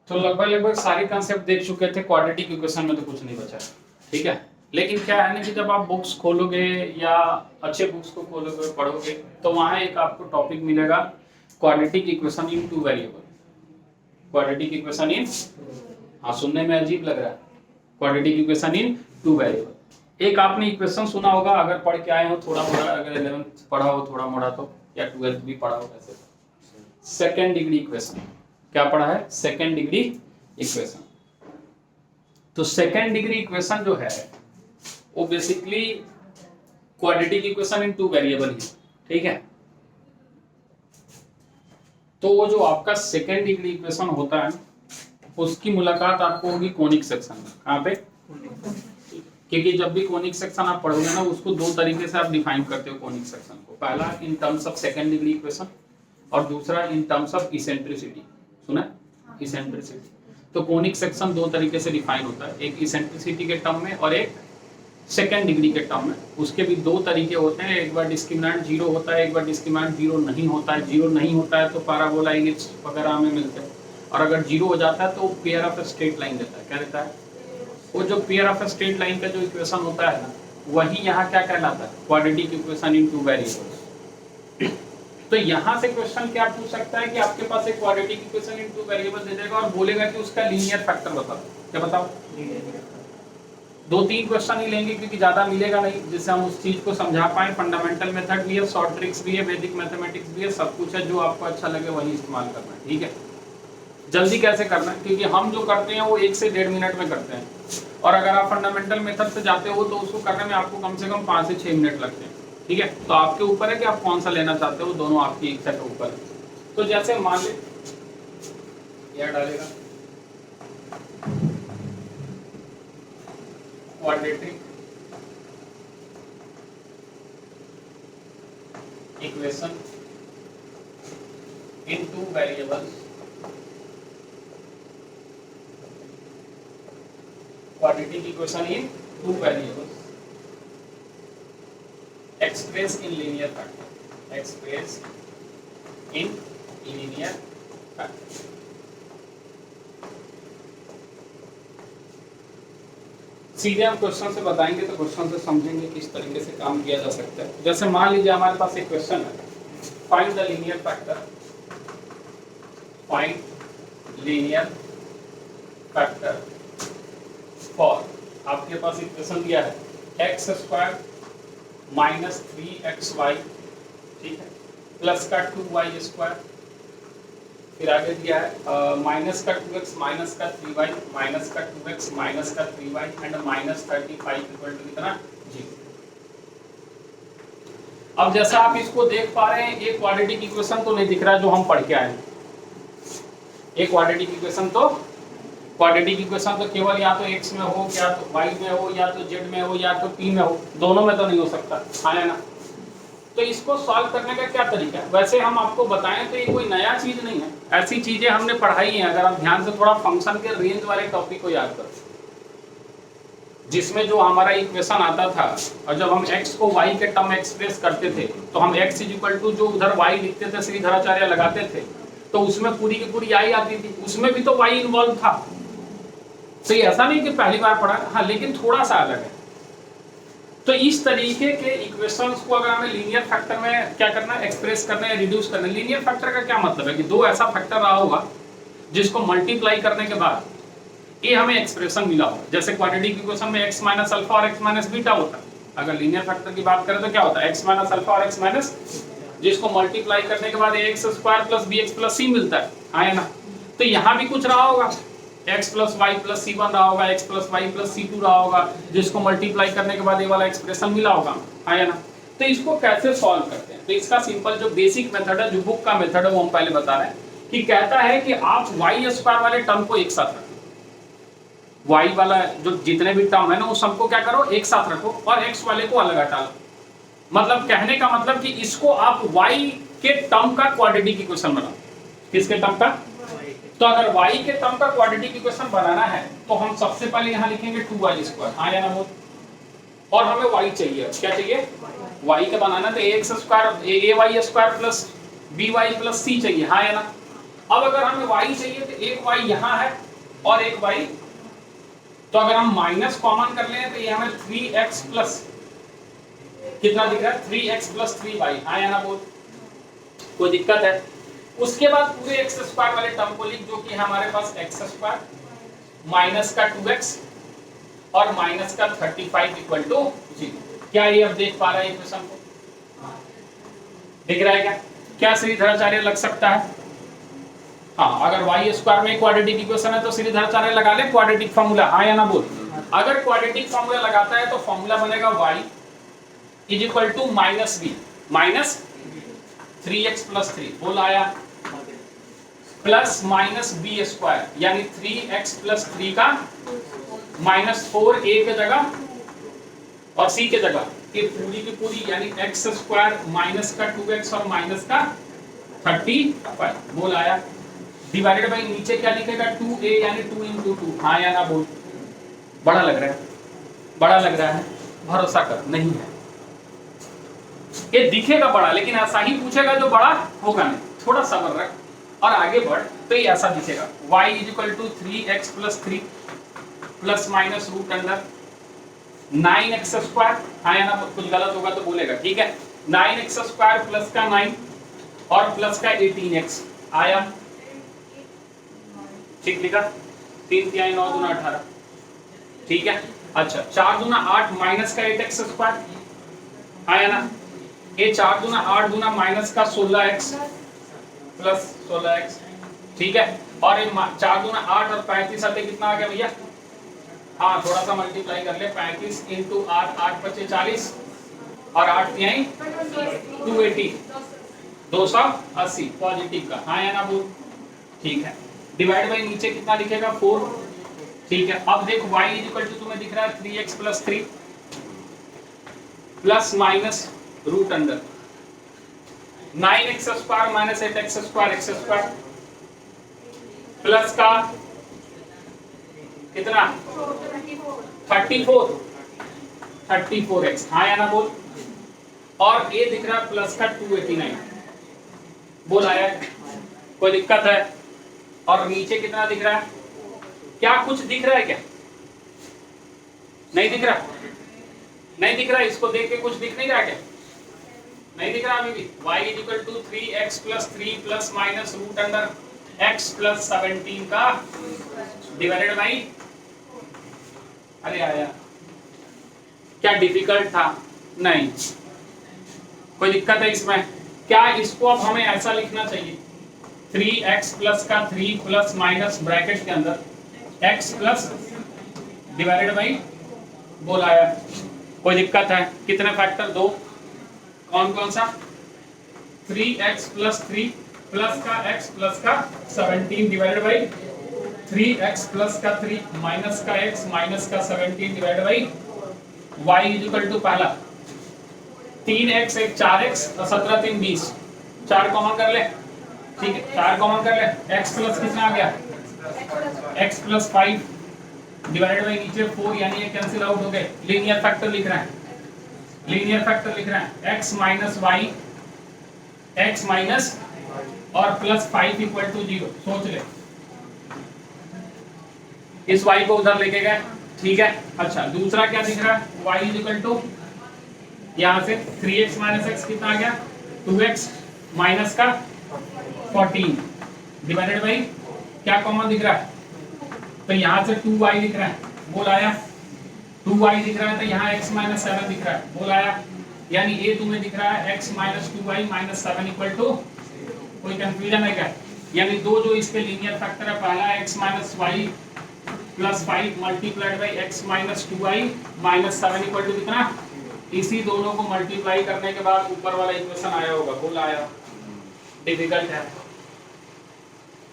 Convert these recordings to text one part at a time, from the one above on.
तो लगभग सारे कंसेप्ट देख चुके थे। क्वाड्रेटिक इक्वेशन में तो कुछ नहीं बचा, ठीक है। लेकिन क्या है ना कि जब आप बुक्स खोलोगे या अच्छे बुक्स को खोलोगे पढ़ोगे तो वहां एक आपको टॉपिक मिलेगा quadratic equation in two variable. Quadratic equation इन, हाँ सुनने में अजीब लग रहा है, quadratic equation in two variable. एक आपने इक्वेशन सुना होगा, अगर पढ़ के आए हो थोड़ा मोड़ा, अगर 11th पढ़ा हो थोड़ा मोड़ा तो, या 12th भी पढ़ा हो वैसे, सेकेंड डिग्री इक्वेशन। क्या पढ़ा है? Second degree equation. तो सेकेंड डिग्री इक्वेशन जो है वो basically quadratic equation in two variable ही, ठीक है। तो वो जो आपका सेकेंड डिग्री इक्वेशन होता है उसकी मुलाकात आपको होगी कोनिक सेक्शन में। कहाँ पे? क्योंकि जब भी कोनिक सेक्शन आप पढ़ोगे ना उसको दो तरीके से आप डिफाइन करते हो कोनिक सेक्शन को। पहला in terms of second degree equation और दूसरा इन टर्म्स ऑफ इसेंट्रिसिटी। सुना? इसेंट्रिसिटी। तो कोनिक सेक्शन दो तरीके से डिफाइन होता है, एक इसेंट्रिसिटी के टर्म में और एक सेकेंड डिग्री के टर्म में। उसके भी दो तरीके होते हैं, एक बार डिस्क्रिमिनेंट जीरो होता है, एक बार डिस्क्रिमिनेंट जीरो नहीं होता है। जीरो नहीं होता है तो पैराबोला इलिप्स वगैरह में मिलते हैं, और अगर जीरो हो जाता है तो पेयर ऑफ स्ट्रेट लाइन देता है। क्या देता है? वो जो पेयर ऑफ स्ट्रेट लाइन का जो इक्वेशन होता है ना, वही यहाँ क्या कहलाता है? Quadratic equation in two variables. तो यहाँ से क्वेश्चन क्या पूछ सकता है कि आपके पास एक quadratic equation in two variable दे देगा और बोलेगा कि उसका लीनियर फैक्टर बताओ। क्या बताओ? दो तीन क्वेश्चन ही लेंगे क्योंकि ज्यादा मिलेगा नहीं जिससे हम उस चीज को समझा पाए। फंडामेंटल मेथड भी है, शॉर्ट ट्रिक्स भी है, वैदिक मैथमेटिक्स भी है, सब कुछ है। जो आपको अच्छा लगे वही इस्तेमाल करना है, ठीक है। जल्दी कैसे करना है, क्योंकि हम जो करते हैं वो 1 से 1.5 मिनट में करते हैं, और अगर आप फंडामेंटल मेथड से जाते हो तो उसको करने में आपको कम से कम 5 से 6 मिनट लगते हैं, ठीक है। तो आपके ऊपर है कि आप कौन सा लेना चाहते हो, दोनों आपकी इच्छा के ऊपर है। तो जैसे मान ले यह डालेगा quadratic equation in two variables, quadratic equation in two variables expressed in linear factor, expressed in linear factor। सीधे हम क्वेश्चन से बताएंगे तो क्वेश्चन से समझेंगे किस तरीके से काम किया जा सकता है। जैसे मान लीजिए हमारे पास एक क्वेश्चन है, find the linear factor, find linear factor for, आपके पास इक्वेशन दिया है एक्स स्क्वायर माइनस 3xy, ठीक है, प्लस का 2y स्क्वायर, फिर आगे दिया है माइनस का 2x माइनस का 3y माइनस का 2x माइनस का 3y and minus 35 equal to कितना? 0। अब जैसा आप इसको देख पा रहे हैं, एक क्वाड्रेटिक इक्वेशन तो नहीं दिख रहा है जो हम पढ़ के आए हैं। एक क्वाड्रेटिक इक्वेशन तो केवल या तो x में हो, या तो y में हो, या तो z में हो, या तो p में हो, दोनों में तो नहीं हो सकता, है ना। तो इसको सॉल्व करने का क्या तरीका है? वैसे हम आपको बताएं तो ये कोई नया चीज नहीं है, ऐसी चीजें हमने पढ़ाई हैं। अगर आप ध्यान से थोड़ा फंक्शन के रेंज वाले टॉपिक को याद करो, जिसमें जो हमारा इक्वेशन आता था और जब हम x को y के टर्म एक्सप्रेस करते थे तो हम x इक्वल टू जो उधर y लिखते थे, श्रीधराचार्य लगाते थे, तो उसमें पूरी की पूरी आई आती थी, उसमें भी तो y इन्वॉल्व था। तो ये ऐसा नहीं कि पहली बार पढ़ा, हाँ, लेकिन थोड़ा सा अलग है। तो इस तरीके के इक्वेशंस को अगर हमें लीनियर फैक्टर में क्या करना है, एक्सप्रेस करना है, रिड्यूस करना है। लीनियर फैक्टर का क्या मतलब है कि दो ऐसा फैक्टर रहा होगा जिसको मल्टीप्लाई करने के बाद ये हमें एक्सप्रेशन मिला होगा। जैसे क्वाड्रेटिक इक्वेशन में x माइनस अल्फा और x माइनस बीटा होता है, अगर लीनियर फैक्टर की बात करें तो क्या होता है? x माइनस अल्फा और x माइनस, जिसको मल्टीप्लाई करने के बाद ax square plus bx plus c मिलता है ना। तो यहाँ भी कुछ रहा होगा, x plus y plus c बन रहा होगा, x plus y plus c two रहा होगा, जिसको मल्टीप्लाई करने के बाद ये वाला एक्सप्रेशन मिला होगा, है ना। तो इसको कैसे सॉल्व करते हैं? तो इसका सिंपल जो बेसिक मेथड है, जो बुक का मेथड है, वो हम पहले बता रहे हैं कि कहता है कि आप वाई स्क्वायर वाले टर्म को एक साथ रखो। वाई वाला जो जितने भी टर्म है ना, उस सबको क्या करो, एक साथ रखो, और एक्स वाले को अलग हटा लो। मतलब कहने का मतलब कि इसको आप वाई के टर्म का क्वाड्रेटिक इक्वेशन बनाओ। किसके टर्म का? तो अगर y के टर्म का क्वाड्रेटिक इक्वेशन बनाना है तो हम सबसे पहले यहाँ लिखेंगे 2y स्क्वायर, हाँ या ना बोल। और हमें y चाहिए, क्या चाहिए? y का बनाना तो ax square ay square plus by plus c चाहिए, हाँ या ना। अब अगर हमें y चाहिए तो एक y यहाँ है और एक y, तो अगर हम माइनस कॉमन कर लें तो ये हमें 3x प्लस कितना दिख रहा है 3x प्लस 3y आया ना बोल, कोई दिक्कत है? उसके बाद पूरे एक्स स्क्वायर वाले टर्म को लिख जो कि हमारे पास एक्स स्क्वायर माइनस का 2x और माइनस का 35 इक्वल टू 0। क्या ये अब देख पा रहा है इक्वेशन को? दिख रहा है क्या? क्या श्रीधराचार्य लग सकता है? हाँ, अगर वाई स्क्वायर में क्वाड्रेटिक इक्वेशन है तो श्रीधराचार्य लगा ले क्वाड्रेटिक फार्मूला, हाँ या ना बोल। अगर क्वाड्रेटिक फार्मूला लगाता है तो फार्मूला बनेगा y is equal to minus b minus 3x plus 3 बोल आया, प्लस माइनस बी स्क्वायर यानी 3x प्लस 3 का माइनस 4 a के जगह और c के जगह ये पूरी की पूरी यानी x स्क्वायर माइनस का 2x और माइनस का 35 बोल आया, डिवाइडेड बाई नीचे क्या लिखेगा 2a यानी 2 इंटू 2, हाँ या ना बोल। बड़ा लग रहा है, बड़ा लग रहा है, भरोसा कर नहीं है, ये दिखेगा बड़ा लेकिन ऐसा ही पूछेगा जो बड़ा होगा नहीं, थोड़ा सब्र रख और आगे बढ़ तो ये ऐसा दिखेगा y is equal to 3x plus 3 plus minus root under 9x square, आया ना, कुछ गलत होगा तो बोलेगा, ठीक है। 9x स्क्वायर प्लस का 9 और प्लस का 18x आया, ठीक लिखा, 3 तिहाई 9 दूना 18, ठीक है। अच्छा 4 दूना 8 माइनस का 8x स्क्वायर आया ना, ये 4 दूना 8 दूना माइनस का 16x प्लस 16x, ठीक है। और ये 4 दूना 8 और 35 आते कितना आ गया भैया? हाँ थोड़ा सा मल्टीप्लाई कर ले, 35 इंटू 8, 8 पचे 40 और 8 तिहाई 280 280 पॉजिटिव का, हाँ या ना बोल, ठीक है। डिवाइड बाई नीचे कितना लिखेगा 4, ठीक है। अब देखो y इज इक्वल टू तुम्हें दिख रहा है 3x plus 3 plus minus root under 9x square minus 8x square x square plus का कितना 34x, हाँ या ना बोल। और ये दिख रहा है प्लस का 289 बोल आया, कोई दिक्कत है? और नीचे कितना दिख रहा है? क्या कुछ दिख रहा है क्या? नहीं दिख रहा, नहीं दिख रहा, इसको देख के कुछ दिख नहीं रहा क्या? नहीं दिख रहा अभी भी। y is equal to 3x plus 3 plus minus root under x plus 17 का डिवाइडेड बाई, अरे आया, क्या डिफिकल्ट था? नहीं, कोई दिक्कत है इसमें? क्या इसको अब हमें ऐसा लिखना चाहिए 3x प्लस का 3 प्लस माइनस ब्रैकेट के अंदर x प्लस डिवाइडेड बाई बोल आया, कोई दिक्कत है? कितने फैक्टर? 2, कौन कौन सा? 3x प्लस 3 प्लस का x प्लस का 17 डिवाइडेड बाई 3x प्लस का 3 माइनस का x माइनस का 17 divided by y is equal to पहला 3x एक 4x और 17 3 20, 4 कॉमन कर ले, ठीक है, 4 कॉमन कर ले, x प्लस कितना आ गया? x प्लस 5 डिवाइडेड बाई नीचे 4 यानी ये कैंसिल आउट हो गए, लीनियर फैक्टर लिख रहे हैं, लीनियर फैक्टर लिख रहे हैं x minus y x minus और प्लस 5 इक्वल टू 0, सोच ले इस y को उधर लेके गए, ठीक है। अच्छा दूसरा क्या दिख रहा है? y इज इक्वल टू यहाँ से 3x माइनस x कितना आ गया? 2x माइनस का 14 डिवाइडेड बाई क्या कॉमन दिख रहा है? तो यहाँ से 2y दिख रहा है, बोल आया, 2y दिख रहा है तो यहाँ x माइनस 7 दिख रहा है, बोल आया, यानी ये तुम्हें दिख रहा है x minus 2y minus 7 equal to, कोई कंफ्यूजन है क्या? यानी दो जो इसके लीनियर फैक्टर है, पहला x minus y plus 5 multiplied by x minus 2y minus 7 equal to कितना? इसी दोनों को मल्टीप्लाई करने के बाद ऊपर वाला इक्वेशन आया होगा, बोल आया, डिफिकल्ट है?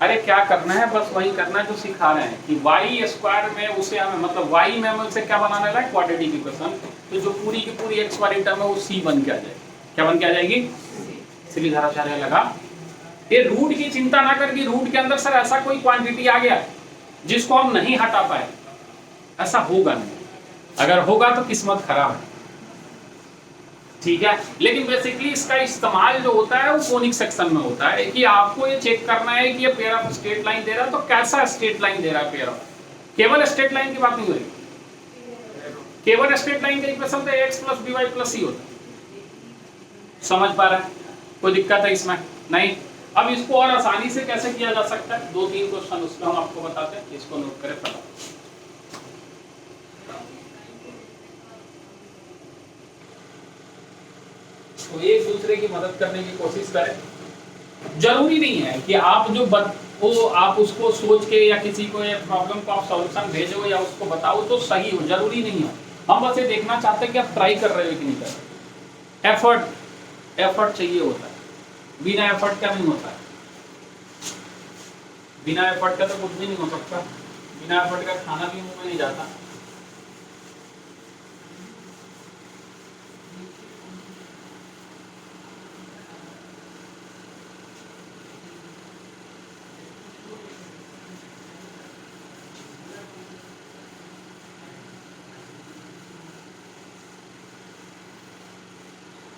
अरे क्या करना है, बस वही करना है जो सिखा रहे हैं कि y स्क्वायर में उसे हमें मतलब y में हमें उसे क्या बनाना है? क्वाड्रेटिक इक्वेशन, तो जो पूरी की पूरी x वाली टर्म है वो c बन के आ जाएगी, क्या बन के आ जाएगी? श्रीधराचार्य लगा। ये रूट की चिंता ना कर कि रूट के अंदर सर ऐसा कोई क्वांटिटी आ गया जिसको हम नहीं हटा पाए, ऐसा होगा नहीं, अगर होगा तो किस्मत खराब है, ठीक है। लेकिन बेसिकली इसका इस्तेमाल जो होता है वो कोनिक सेक्शन में होता है कि आपको ये चेक करना है कि ये पेयर ऑफ स्ट्रेट लाइन दे रहा है तो कैसा स्ट्रेट लाइन दे रहा है पेयर ऑफ। केवल स्ट्रेट लाइन की बात नहीं हो रही, केवल स्ट्रेट लाइन का इक्वेशन तो x plus b y plus c होता है। समझ पा रहा है? कोई दिक्कत है इसमें? नहीं। अब इसको और आसानी से कैसे किया जा सकता है, 2-3 क्वेश्चन उसमें हम आपको बताते हैं, इसको नोट करें फटाफट। तो एक दूसरे की मदद करने की कोशिश करें। जरूरी नहीं है कि आप जो वो आप उसको सोच के या किसी को ये प्रॉब्लम को आप सॉल्यूशन भेजो या उसको बताओ तो सही हो, जरूरी नहीं है। हम बस ये देखना चाहते हैं कि आप ट्राई कर रहे हो कि नहीं कर रहे। एफर्ट चाहिए होता है, बिना एफर्ट का नहीं होता है। बिना एफर्ट का तो कुछ भी नहीं हो सकता, बिना एफर्ट का खाना भी मुंह में नहीं जाता।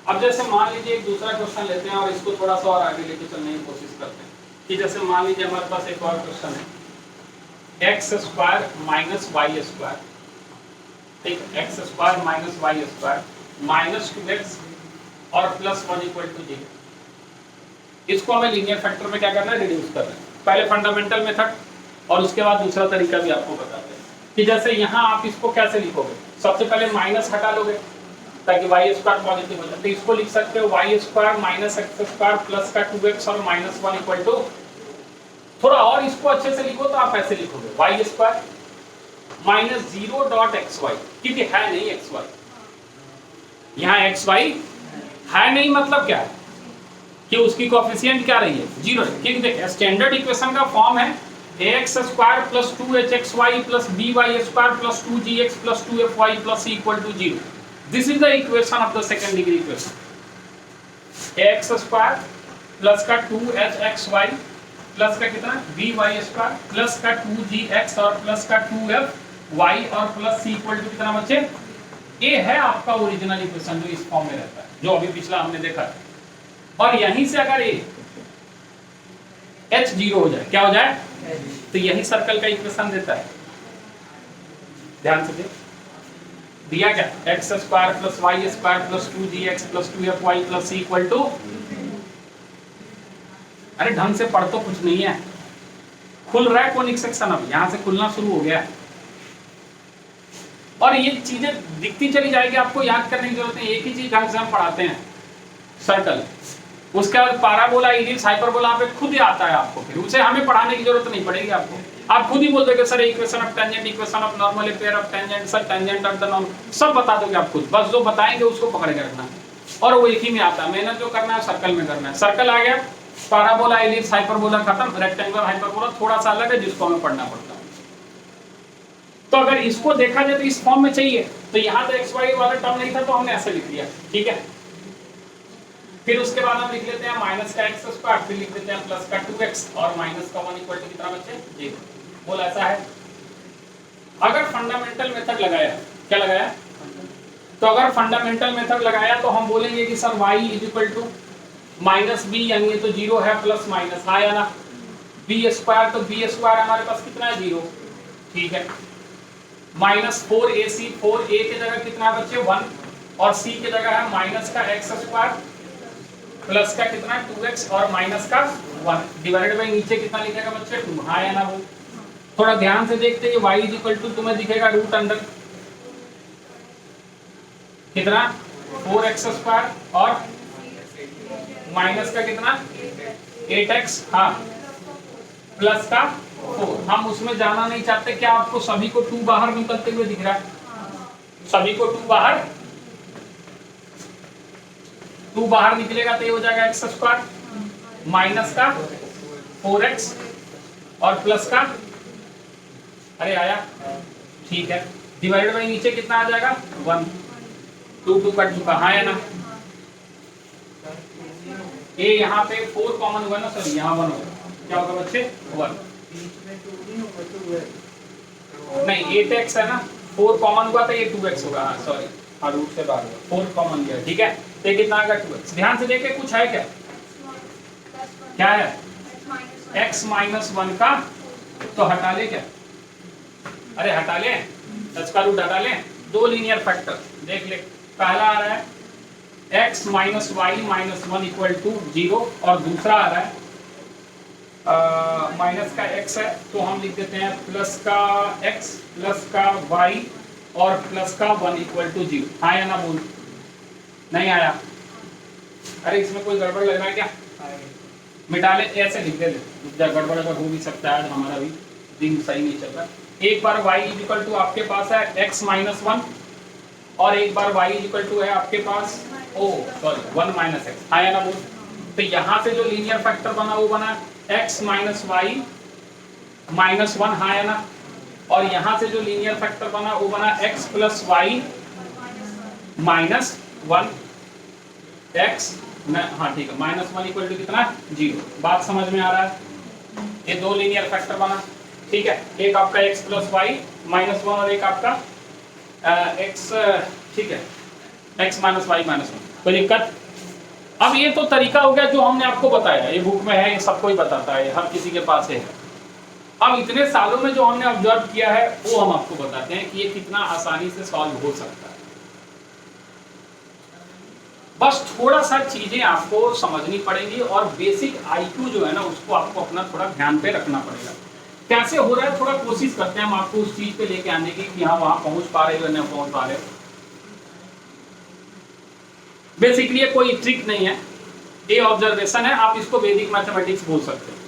अब जैसे मान लीजिए एक दूसरा क्वेश्चन लेते हैं और इसको थोड़ा सा और आगे लेके चलने की कोशिश करते हैं कि जैसे मान लीजिए हमारे पास एक और क्वेश्चन है x square minus y square, ठीक, x square minus y square minus 2x और प्लस 1 इक्वल टू 0। इसको हमें लीनियर फैक्टर में क्या करना है, रिड्यूस करना है। पहले फंडामेंटल मेथड और उसके बाद दूसरा तरीका भी आपको बताते हैं कि जैसे यहाँ आप इसको कैसे लिखोगे। सबसे पहले माइनस हटा लोगे ताकि वाई स्क्वायर पॉजिटिव हो जाए, तो इसको लिख सकते हो y square minus x square plus का 2x और माइनस 1 इक्वल टू, थोड़ा और इसको अच्छे से लिखो तो आप ऐसे लिखोगे y square minus 0 dot x y, क्योंकि है नहीं एक्स वाई, यहाँ एक्स वाई है नहीं, मतलब क्या है कि उसकी कोएफिशिएंट क्या रही है, 0। क्योंकि देखिए स्टैंडर्ड इक्वेशन का फॉर्म है ax square plus 2hxy plus by square plus 2gx plus 2fy plus c equal to 0। This is the equation of the second degree equation. x square plus का 2hxy plus का कितना by square plus का 2gx और plus का 2fy और plus c equal to कितना बच्चे, ये है आपका ओरिजिनल इक्वेशन जो इस फॉर्म में रहता है, जो अभी पिछला हमने देखा है। और यहीं से अगर ये h 0 हो जाए, क्या हो जाए, तो यही सर्कल का इक्वेशन देता है। ध्यान से देख, दिया क्या, x square plus y square plus 2gx plus 2fy plus c equal to, अरे ढंग से पढ़ तो कुछ नहीं है, खुल रहा है कोनिक सेक्शन, अब यहां से खुलना शुरू हो गया है। और ये चीजें दिखती चली जाएगी, आपको याद करने की जरूरत नहीं, एक ही चीज ढंग से हम पढ़ाते हैं, सर्कल, उसके बाद पैराबोला, इलिप्स, हाइपरबोला पे खुद ही आता है आपको, फिर उसे हमें पढ़ाने की जरूरत नहीं पड़ेगी आपको। आप खुद ही बोल दोगे sir equation of tangent, equation of normal, pair of tangent, sir tangent of the normal, सब बता दोगे आप खुद, बस जो बताएंगे उसको पकड़ के रखना और वो एक ही में आता है। मेहनत जो करना है सर्कल में करना है। सर्कल आ गया, पैराबोला, इलिप्स, हाइपरबोला खत्म, रेक्टेंगुलर, हाइपरबोला थोड़ा सा अलग है जिसको हमें पढ़ना पड़ता है। तो अगर इसको देखा जाए तो इस फॉर्म में चाहिए, तो यहाँ तो एक्स वाई वाला टर्म नहीं था तो हमने ऐसे लिख दिया, ठीक है। फिर उसके बाद हम लिख लेते हैं माइनस का एक्स स्क्वायर, फिर लिख देते हैं प्लस का 2x और माइनस का 1 इक्वल टू कितना बच्चे, 0। बोल ऐसा है। अगर फंडामेंटल मेथड लगाया, क्या लगाया, तो अगर फंडामेंटल मेथड लगाया तो हम बोलेंगे कि sir y is equal to minus b, यानी ये तो 0 है, प्लस माइनस आया ना, बी स्क्वायर, तो बी स्क्वायर हमारे पास कितना है, 0, ठीक है। माइनस 4ac, 4a की जगह कितना है बच्चे, 1, और c की जगह है माइनस का एक्स स्क्वायर प्लस का कितना 2x और माइनस का 1 डिवाइडेड बाय नीचे कितना लिखेगा बच्चे, 2, हाँ या ना। वो थोड़ा ध्यान से देखते हैं, y इज इक्वल टू तुम्हें दिखेगा रूट अंडर कितना 4x स्क्वायर और माइनस का कितना 8x, हाँ, प्लस का 4। हम उसमें जाना नहीं चाहते, क्या आपको सभी को 2 बाहर निकलते हुए दिख रहा है, सभी को 2 बाहर, 2 बाहर निकलेगा तो ये हो जाएगा एक्स स्क्वायर माइनस का 4x और प्लस का, अरे आया, ठीक है, डिवाइडेड बाय नीचे कितना आ जाएगा 1, 2 कट चुका, हाँ या ना। ये यहाँ पे 4 कॉमन हुआ ना सर, यहाँ 1 होगा, क्या होगा बच्चे 1, नहीं 8x है ना, 4 कॉमन हुआ था, ये 2x होगा, हाँ सॉरी, हाँ रूट से बाहर हुआ, 4 कॉमन लिया, ठीक है। तो ये कितना आ गया 2x। ध्यान से देखे कुछ है क्या, क्या है x माइनस 1 का, तो हटा ले क्या, अरे हटा ले, इसका रूट हटा ले। दो लीनियर फैक्टर देख ले, पहला आ रहा है x minus y minus 1 equal to 0 और दूसरा आ रहा है माइनस का x है तो हम लिख देते हैं प्लस का x प्लस का y और प्लस का 1 इक्वल टू 0। हाँ या ना बोल, नहीं आया, अरे इसमें कोई गड़बड़ लग रहा है क्या, मिटा ले, ऐसे लिख दे, गड़बड़ अगर हो भी सकता है, हमारा भी दिन सही नहीं चल रहा। एक बार y इक्वल टू आपके पास है x माइनस 1 और एक बार y इक्वल टू है आपके पास सॉरी 1 माइनस एक्स। आया ना बोल, तो यहाँ से जो लीनियर फैक्टर बना वो बना x माइनस वाई माइनस 1, हाँ या ना, और यहाँ से जो लीनियर फैक्टर बना वो बना x plus y minus 1 x, हाँ ठीक है, माइनस 1 इक्वल टू कितना 0। बात समझ में आ रहा है, ये दो लीनियर फैक्टर बना, ठीक है, एक आपका x प्लस वाई माइनस 1 और एक आपका x, ठीक है, x माइनस वाई माइनस 1, कोई दिक्कत। अब ये तो तरीका हो गया जो हमने आपको बताया, ये बुक में है, ये सबको ही बताता है, हर किसी के पास है। अब इतने सालों में जो हमने ऑब्जर्व किया है वो हम आपको बताते हैं कि ये कितना आसानी से सॉल्व हो सकता है। बस थोड़ा सा चीजें आपको समझनी पड़ेगी और बेसिक आईक्यू जो है ना उसको आपको अपना थोड़ा ध्यान पे रखना पड़ेगा। कैसे हो रहा है थोड़ा कोशिश करते हैं हम आपको उस चीज पे लेके आने की कि हाँ वहां पहुंच पा रहे हो नहीं पहुंच पा रहे हो। बेसिकली ये कोई ट्रिक नहीं है, ये ऑब्जर्वेशन है, आप इसको वैदिक मैथमेटिक्स बोल सकते हैं।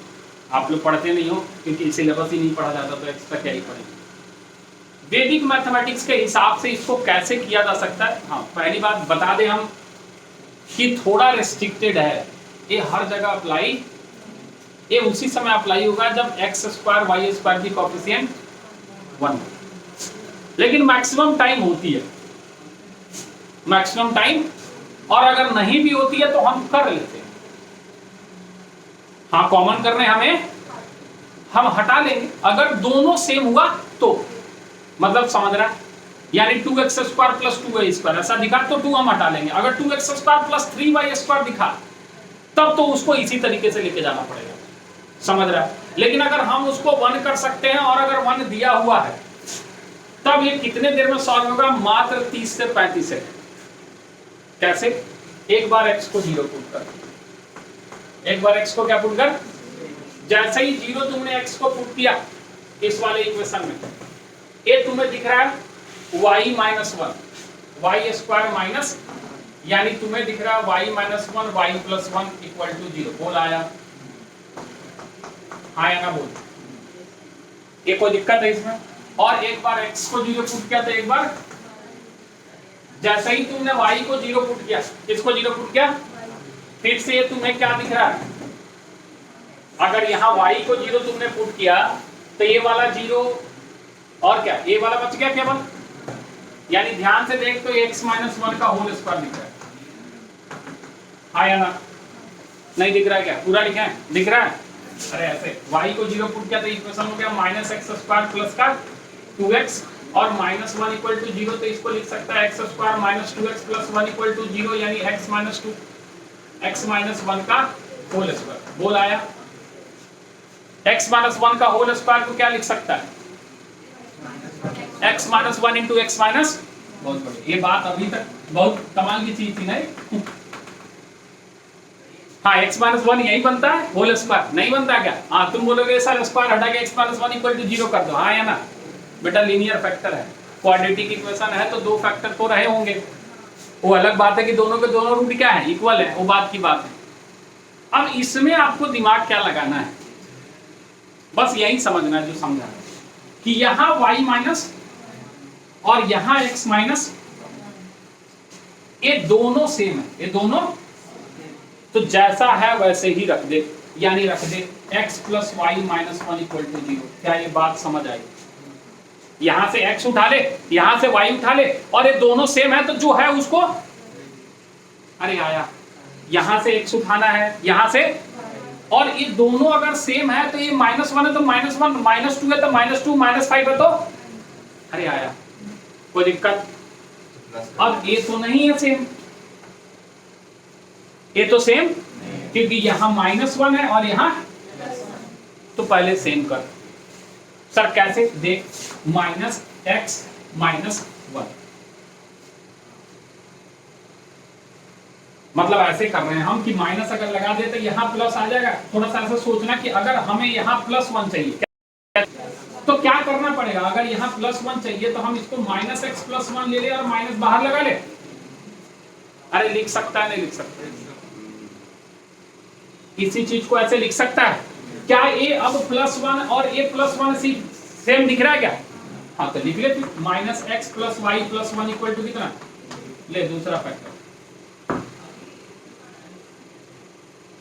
आप लोग पढ़ते नहीं हो क्योंकि सिलेबस ही नहीं पढ़ा जाता तो एक्स्ट्रा क्या ही पढ़ेंगे। वैदिक मैथमेटिक्स के हिसाब से इसको कैसे किया जा सकता है, हाँ पहली बात बता दें हम कि थोड़ा रेस्ट्रिक्टेड है, ये हर जगह अप्लाई, ये उसी समय अप्लाई होगा जब x स्क्वायर वाई स्क्वायर की कोएफिशिएंट 1, लेकिन मैक्सिमम टाइम होती है, मैक्सिमम टाइम, और अगर नहीं भी होती है तो हम कर लेते हैं, हाँ कॉमन करने हमें हम हटा लेंगे। अगर दोनों सेम हुआ तो मतलब समझ रहा है, यानी 2x square plus 2y square ऐसा दिखा तो 2 हम हटा लेंगे। अगर 2x square plus 3y square दिखा तब तो उसको इसी तरीके से लेके जाना पड़ेगा, समझ रहा है। लेकिन अगर हम उसको 1 कर सकते हैं और अगर 1 दिया हुआ है तब ये कितने देर में सॉल्व होगा, मात्र 30 से 35 सेकंड। कैसे, एक बार x को 0 पुट कर, एक बार x को क्या पुट कर, जैसे ही 0 तुमने x को पुट किया इस वाले इक्वेशन में, ये तुम्हें दिख रहा है y minus 1 y square minus, यानी तुम्हें दिख रहा है y minus 1 y plus 1 equal to 0। बोल आया, आया ना बोल, ये कोई दिक्कत है इसमें। और एक बार x को 0 पुट किया तो एक बार जैसे ही तुमने y को 0 पुट किया, इसको 0 पुट किया, फिर से ये तुम्हें क्या दिख रहा है, अगर यहाँ y को 0 तुमने पुट किया तो ये वाला 0 और क्या, ये वाला बच गया केवल, यानी ध्यान से देख तो x माइनस 1 का होल स्क्वायर दिख रहा है, आया ना, नहीं दिख रहा है क्या, पूरा लिखा है, दिख रहा है। अरे ऐसे y को 0 पुट किया तो इक्वेशन हो गया माइनस एक्स स्क्वायर प्लस का 2x और माइनस 1 इक्वल टू 0, तो इसको लिख सकता है x square minus 2x plus 1 equal to 0, यानी x माइनस 2 x माइनस 1 का होल स्क्वायर। बोल आया, x माइनस 1 का होल स्क्वायर को क्या लिख सकता है, x minus 1 into x minus, बहुत बढ़िया, ये बात अभी तक बहुत कमाल की चीज थी नहीं। हाँ x माइनस 1 यही बनता है होल स्क्वायर, नहीं बनता क्या, हाँ तुम बोलोगे सर स्क्वायर हटा के x माइनस 1 इक्वल टू 0 कर दो, हाँ या ना बेटा, लीनियर फैक्टर है, क्वाड्रेटिक इक्वेशन है तो दो फैक्टर तो रहे होंगे, वो अलग बात है कि दोनों के दोनों रूट क्या है, इक्वल है, वो बात की बात है। अब इसमें आपको दिमाग क्या लगाना है, बस यही समझना है जो समझा है कि यहाँ y माइनस और यहाँ x माइनस, ये दोनों सेम है, ये दोनों तो जैसा है वैसे ही रख दे, यानी रख दे x plus y minus 1 equal to 0। क्या ये बात समझ आई, यहां से x उठा ले, यहां से y उठा ले, और ये दोनों सेम है तो जो है उसको, अरे आया, यहां से x उठाना है यहां से, और ये दोनों अगर सेम है तो ये माइनस 1 है तो माइनस 1, माइनस 2 है तो माइनस 2, माइनस 5 है तो, अरे आया, कोई दिक्कत। अब ये तो नहीं है सेम, ये तो सेम, क्योंकि यहाँ -1 है और यहाँ, तो पहले सेम कर। सर कैसे देख, -x -1, मतलब ऐसे कर रहे हैं हम कि माइनस अगर लगा दे तो यहाँ प्लस आ जाएगा। थोड़ा सा ऐसा सोचना कि अगर हमें यहाँ +1 चाहिए तो क्या करना पड़ेगा। अगर यहाँ +1 चाहिए तो हम इसको -x +1 ले ले और माइनस बाहर लगा ले। अरे लिख सकता है, नहीं लिख सकता, इसी चीज को ऐसे लिख सकता है क्या। a अब +1 और a +1 सेम दिख रहा है क्या? हाँ तो लिख ले फिर, -x + y + 1 = कितना, ले दूसरा फैक्टर।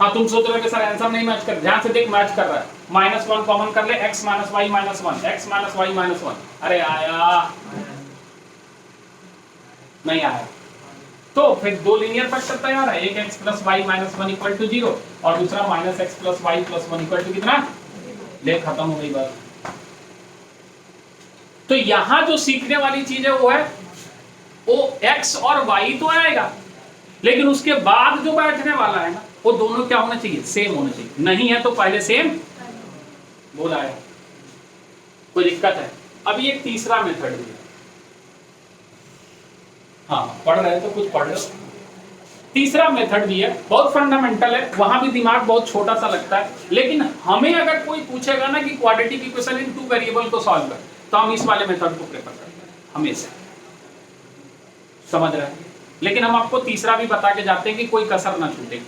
हाँ तुम सोच रहे हो कि सर आंसर नहीं मैच कर, ध्यान से देख मैच कर रहा है। -1 कॉमन कर ले, x - y - 1, x - y - 1। अरे आया नहीं आया, तो फिर दो लीनियर फैक्टर तैयार है, एक x + y - 1 = 0 और दूसरा -x + y + 1 = कितना, ले खत्म हो गई बात। तो यहां जो सीखने वाली चीज है वो है वो x और y तो आएगा, लेकिन उसके बाद जो बैठने वाला है ना वो दोनों क्या होना चाहिए, सेम होना चाहिए। नहीं है तो पहले सेम बोला है, कोई दिक्कत है। अभी एक तीसरा मेथड भी है, हाँ पढ़ रहे तो कुछ पढ़ लो। तीसरा मेथड भी है, बहुत फंडामेंटल है, वहां भी दिमाग बहुत छोटा सा लगता है, लेकिन हमें अगर कोई पूछेगा ना कि क्वाड्रेटिक इक्वेशन इन 2 वेरिएबल को सॉल्व कर, तो हम इस वाले मेथड को प्रेफर करते हैं हमेशा, समझ रहे हैं। लेकिन हम आपको तीसरा भी बता के जाते हैं कि कोई कसर ना छूटे।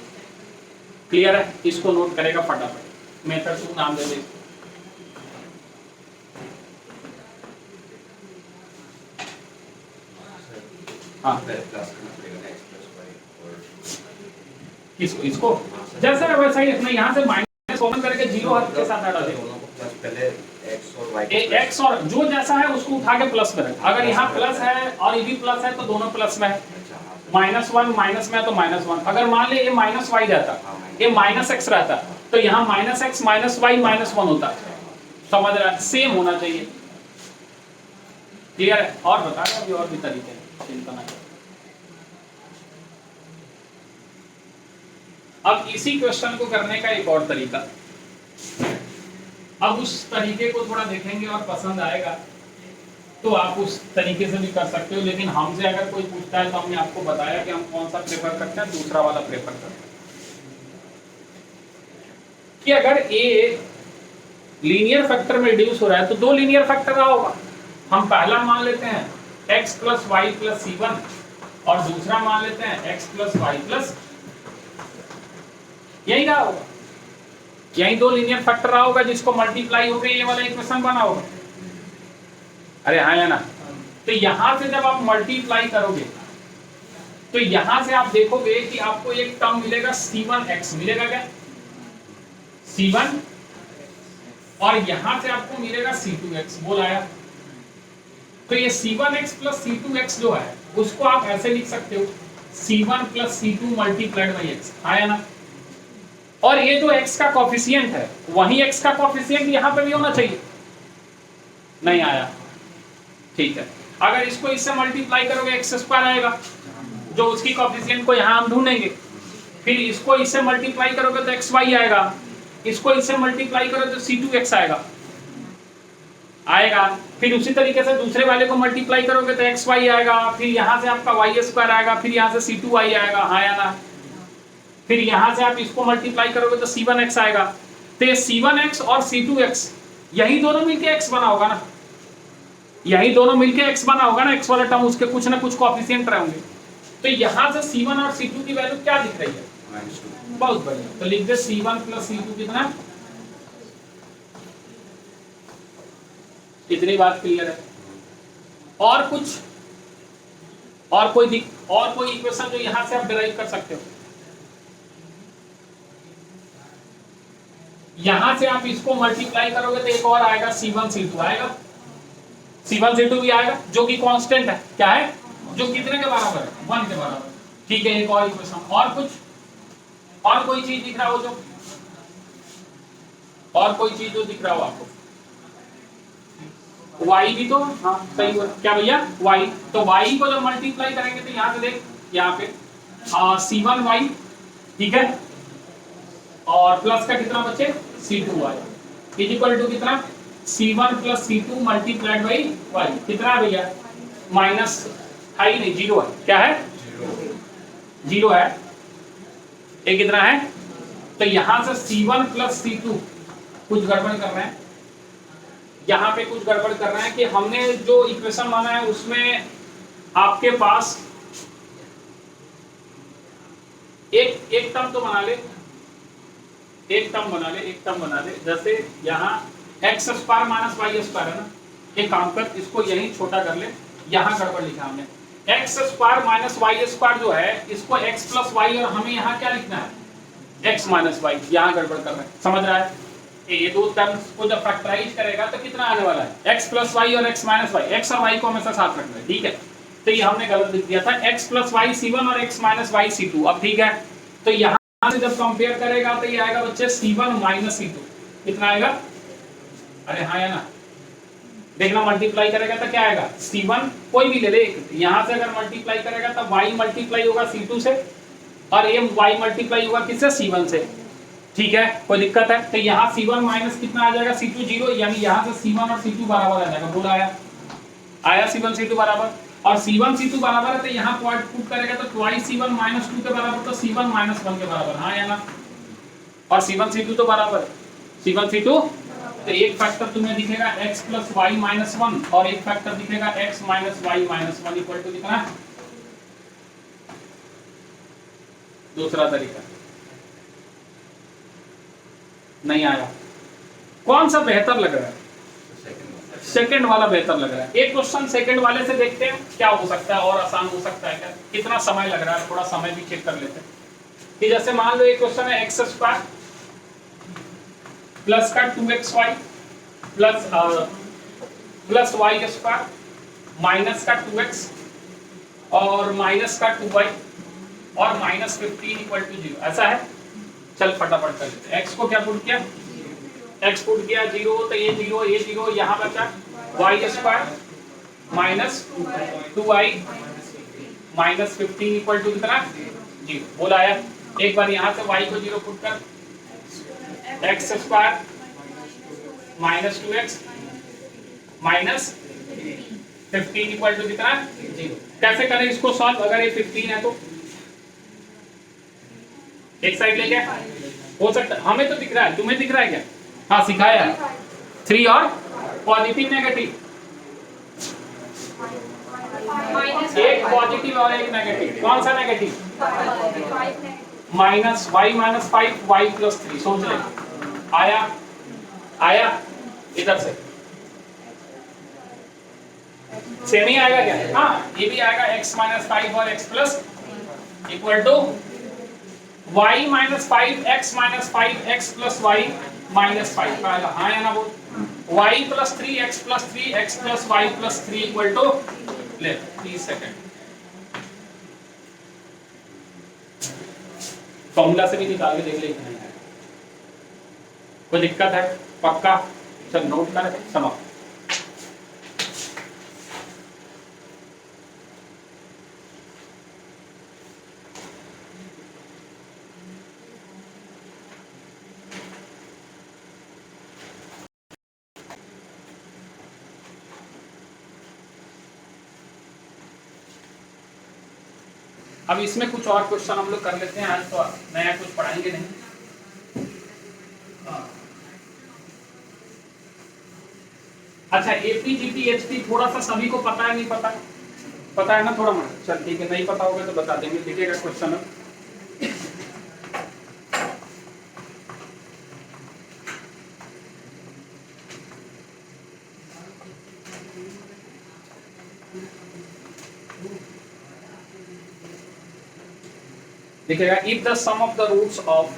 क्लियर है, इसको नोट करेगा फटाफट। मेथड 2 नाम दे दे। हाँ किसको, इसको जैसा है वैसा ही रखना, यहाँ से माइनस कॉमन करके 0 हाथ के साथ हटा देगा। पहले x और y x और जो जैसा है उसको उठा के प्लस में रख। अगर यहाँ प्लस है और ये भी प्लस है तो दोनों प्लस में है। -1 माइनस में है तो -1। अगर मान ले ये -y रहता, ये -x रहता, तो यहाँ -x -y -1 होता। समझ रहा है, सेम होना चाहिए। क्लियर है, और बता रहे अभी और भी तरीके हैं, चिंता ना करो। अब इसी क्वेश्चन को करने का एक और तरीका, अब उस तरीके को थोड़ा देखेंगे और पसंद आएगा तो आप उस तरीके से भी कर सकते हो, लेकिन हमसे अगर कोई पूछता है तो हमने आपको बताया कि हम कौन सा प्रेफर करते हैं, दूसरा वाला प्रेफर करते हैं। कि अगर a लीनियर फैक्टर में रिड्यूस हो रहा है तो दो लीनियर फैक्टर रहा होगा। हम पहला मान लेते हैं x + y + c1 और दूसरा मान लेते हैं x + y + यही रहा होगा, यही दो लीनियर फैक्टर रहा होगा जिसको मल्टीप्लाई होकर ये वाला इक्वेशन बना होगा। अरे हाँ या ना। तो यहां से जब आप मल्टीप्लाई करोगे तो यहां से आप देखोगे कि आपको एक टर्म मिलेगा c1x मिलेगा क्या, c1, और यहां से आपको मिलेगा c2x। बोल आया। तो ये c1x + c2x जो है उसको आप ऐसे लिख सकते हो c1 + c2 × x। आया ना। और ये जो x का कोफिशिएंट है वही x का कोफिशिएंट यहाँ पे भी होना चाहिए। नहीं आया, ठीक है। अगर इसको इससे मल्टीप्लाई करोगे x² आएगा, जो उसकी कोफिशिएंट को यहाँ हम ढूंढेंगे। फिर इसको इससे मल्टीप्लाई करोगे तो xy आएगा, इसको इससे मल्टीप्लाई करोगे तो c2x आएगा। फिर उसी तरीके से दूसरे वाले को मल्टीप्लाई करोगे तो xy आएगा, फिर यहाँ से आपका y² आएगा, फिर यहाँ से c2y आएगा। हाँ या ना। फिर यहां से आप इसको मल्टीप्लाई करोगे तो c1x आएगा। तो ये c1x और c2x यही दोनों मिलके x बना होगा ना, यही दोनों मिलके x बना होगा ना। x वाला टर्म उसके कुछ ना कुछ कोएफिशिएंट रहेंगे। तो यहां से c1 और c2 की वैल्यू क्या दिख रही है, -2। बहुत बढ़िया, तो लिख दे c1 + c2 कितना। इतनी बात क्लियर है। और कुछ, और कोई इक्वेशन जो यहां से आप डिराइव कर सकते हो। यहां से आप इसको मल्टीप्लाई करोगे तो एक और आएगा c1 c2 आएगा, c1 c2 भी आएगा जो कि कांस्टेंट है। क्या है, जो कितने के बराबर है, 1 के बराबर। ठीक है, एक और इक्वेशन। और कुछ, और कोई चीज दिख रहा हो जो, और कोई चीज जो दिख रहा हो आपको। y भी तो, हाँ सही है क्या भैया, y। तो y को जब मल्टीप्लाई करेंगे तो यहाँ से देख, यहाँ पे c1y ठीक है, और प्लस का कितना बचे C2y इज इक्वल टू कितना C1 plus C2 multiplied by y कितना है भैया माइनस है ही नहीं जीरो है, क्या है जीरो है, ये कितना है, तो यहां से C1 प्लस C2 कुछ गड़बड़ करना है, यहाँ पे कुछ गड़बड़ करना है कि हमने जो इक्वेशन माना है उसमें आपके पास एक टर्म तो बना ले, एक टर्म बना ले, जैसे यहाँ x square minus y square है ना, एक काम कर इसको यहीं छोटा कर ले, यहाँ गड़बड़ लिखा हमने, x square minus y square जो है इसको एक्स प्लस वाई और हमें यहाँ क्या लिखना है एक्स माइनस वाई, यहाँ गड़बड़ कर रहे हैं, समझ रहा है, ये दो टर्म्स को जब फैक्टराइज करेगा तो कितना आने वाला है x प्लस वाई और x माइनस वाई, x और y को हमेशा साथ रखना है, ठीक है, तो ये हमने गलत लिख दिया था x प्लस वाई C1 और x माइनस वाई C2, अब ठीक है, तो यहाँ से जब कंपेयर करेगा तो ये आएगा बच्चे C1 माइनस C2 कितना आएगा, अरे हाँ या ना, देखना मल्टीप्लाई करेगा तो क्या आएगा C1 कोई भी ले ले, यहाँ से अगर मल्टीप्लाई करेगा तो y मल्टीप्लाई होगा C2 से और ये y मल्टीप्लाई होगा किससे C1 से, ठीक है, कोई दिक्कत है, तो यहाँ C1 माइनस कितना आ जाएगा C2 जीरो, यानी यहाँ से C1 और C2 बराबर आ जाएगा, बोला आया C1 C2 बराबर, और C1 C2 बराबर है तो यहाँ पॉइंट पुट करेगा तो ट्वाइस C1 माइनस 2 के बराबर, तो C1 माइनस 1 के बराबर, हाँ या ना, और C1 C2 तो बराबर C1 C2, तो एक फैक्टर तुम्हें दिखेगा x प्लस वाई माइनस 1 और एक फैक्टर दिखेगा x minus y minus 1 equal to कितना, दूसरा तरीका नहीं आया, कौन सा बेहतर लग रहा है, सेकंड वाला बेहतर लग रहा है, एक क्वेश्चन सेकंड वाले से देखते हैं क्या हो सकता है और आसान हो सकता है क्या, कितना समय लग रहा है, थोड़ा समय भी चेक कर लेते हैं, कि जैसे मान लो एक क्वेश्चन है एक्स स्क्वायर प्लस का 2xy plus y square minus का 2x और माइनस का 2y और माइनस 15 इक्वल टू 0, ऐसा है, चल फटाफट कर लेते हैं, x को क्या पुट किया, x पुट किया 0, तो ये 0 यहाँ बचा y square minus 2y minus 15 equal to कितना 0, बोला आया, एक बार यहाँ से y को 0 पुट कर, x square minus 2x minus 15 equal to कितना 0, कैसे करें इसको सॉल्व, अगर ये 15 है तो एक साइड लेके हो सकता, हमें तो दिख रहा है, तुम्हें दिख रहा है क्या, हाँ सिखाया है, 3 और पॉजिटिव नेगेटिव, एक पॉजिटिव और एक नेगेटिव, कौन सा negative minus y minus 5 y plus 3, सोच रहे आया इधर से सेम ही आएगा क्या, हाँ ये भी आएगा x माइनस 5 और x plus equal to y minus 5 x minus 5 x plus y minus 5 आएगा, हाँ या ना बोल, y plus 3 x plus 3 x plus y plus 3 equal to, ले 30 सेकेंड, फॉर्मूला से भी निकाल के देख ले, कोई दिक्कत है पक्का, चल नोट कर समाप्त। अब इसमें कुछ और क्वेश्चन हम लोग कर लेते हैं, आज तो नया कुछ पढ़ाएंगे नहीं। अच्छा एपीजीपी एचपी थोड़ा सा सभी को पता है, नहीं पता, पता है ना थोड़ा मोड़ा, चल ठीक है, नहीं पता होगा तो बता देंगे, लिखेगा क्वेश्चन अब, लिखेगा if the sum of the roots of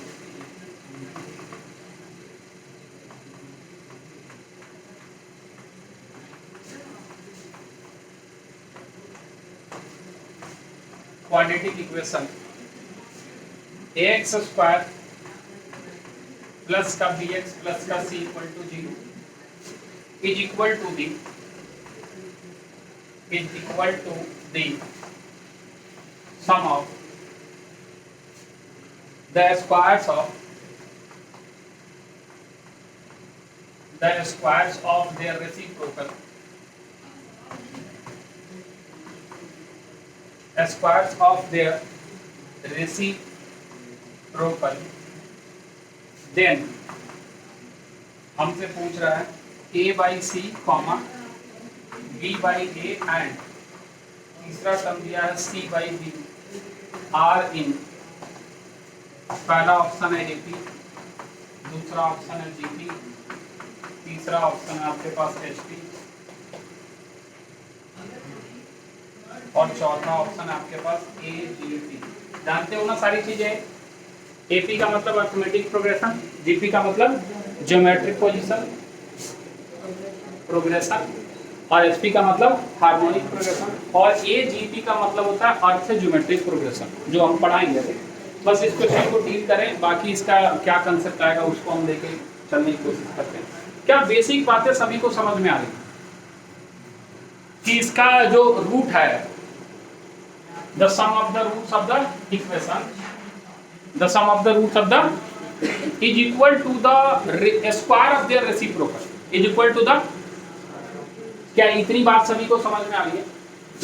quadratic equation ax square plus का bx प्लस का c equal to 0 is equal to the sum of the squares of their reciprocal, squares of their reciprocal, then हमसे पूछ रहा है a by c comma b by a and तीसरा term दिया है c by b are in, पहला option है AP, दूसरा ऑप्शन है GP, तीसरा ऑप्शन है आपके पास HP और चौथा ऑप्शन है आपके पास AGP। जानते हो ना सारी चीजें। AP का मतलब अर्थमेटिक प्रोग्रेशन, GP का मतलब ज्योमेट्रिक पोजीशन प्रोग्रेशन और HP का मतलब हार्मोनिक प्रोग्रेशन और AGP का मतलब होता है अर्थ ज्योमेट्रिक प्रोग्रेशन, जो हम पढ़ाएंगे। बस इस क्वेश्चन को डील करें, बाकी इसका क्या कंसेप्ट आएगा उसको हम लेके चलने की कोशिश करते हैं। क्या बेसिक बातें सभी को समझ में आ रही कि इसका जो रूट है, the sum of the roots of the equation, the sum of the roots of the is equal to the square of their reciprocal is equal to the, क्या इतनी बात सभी को समझ में आ रही है?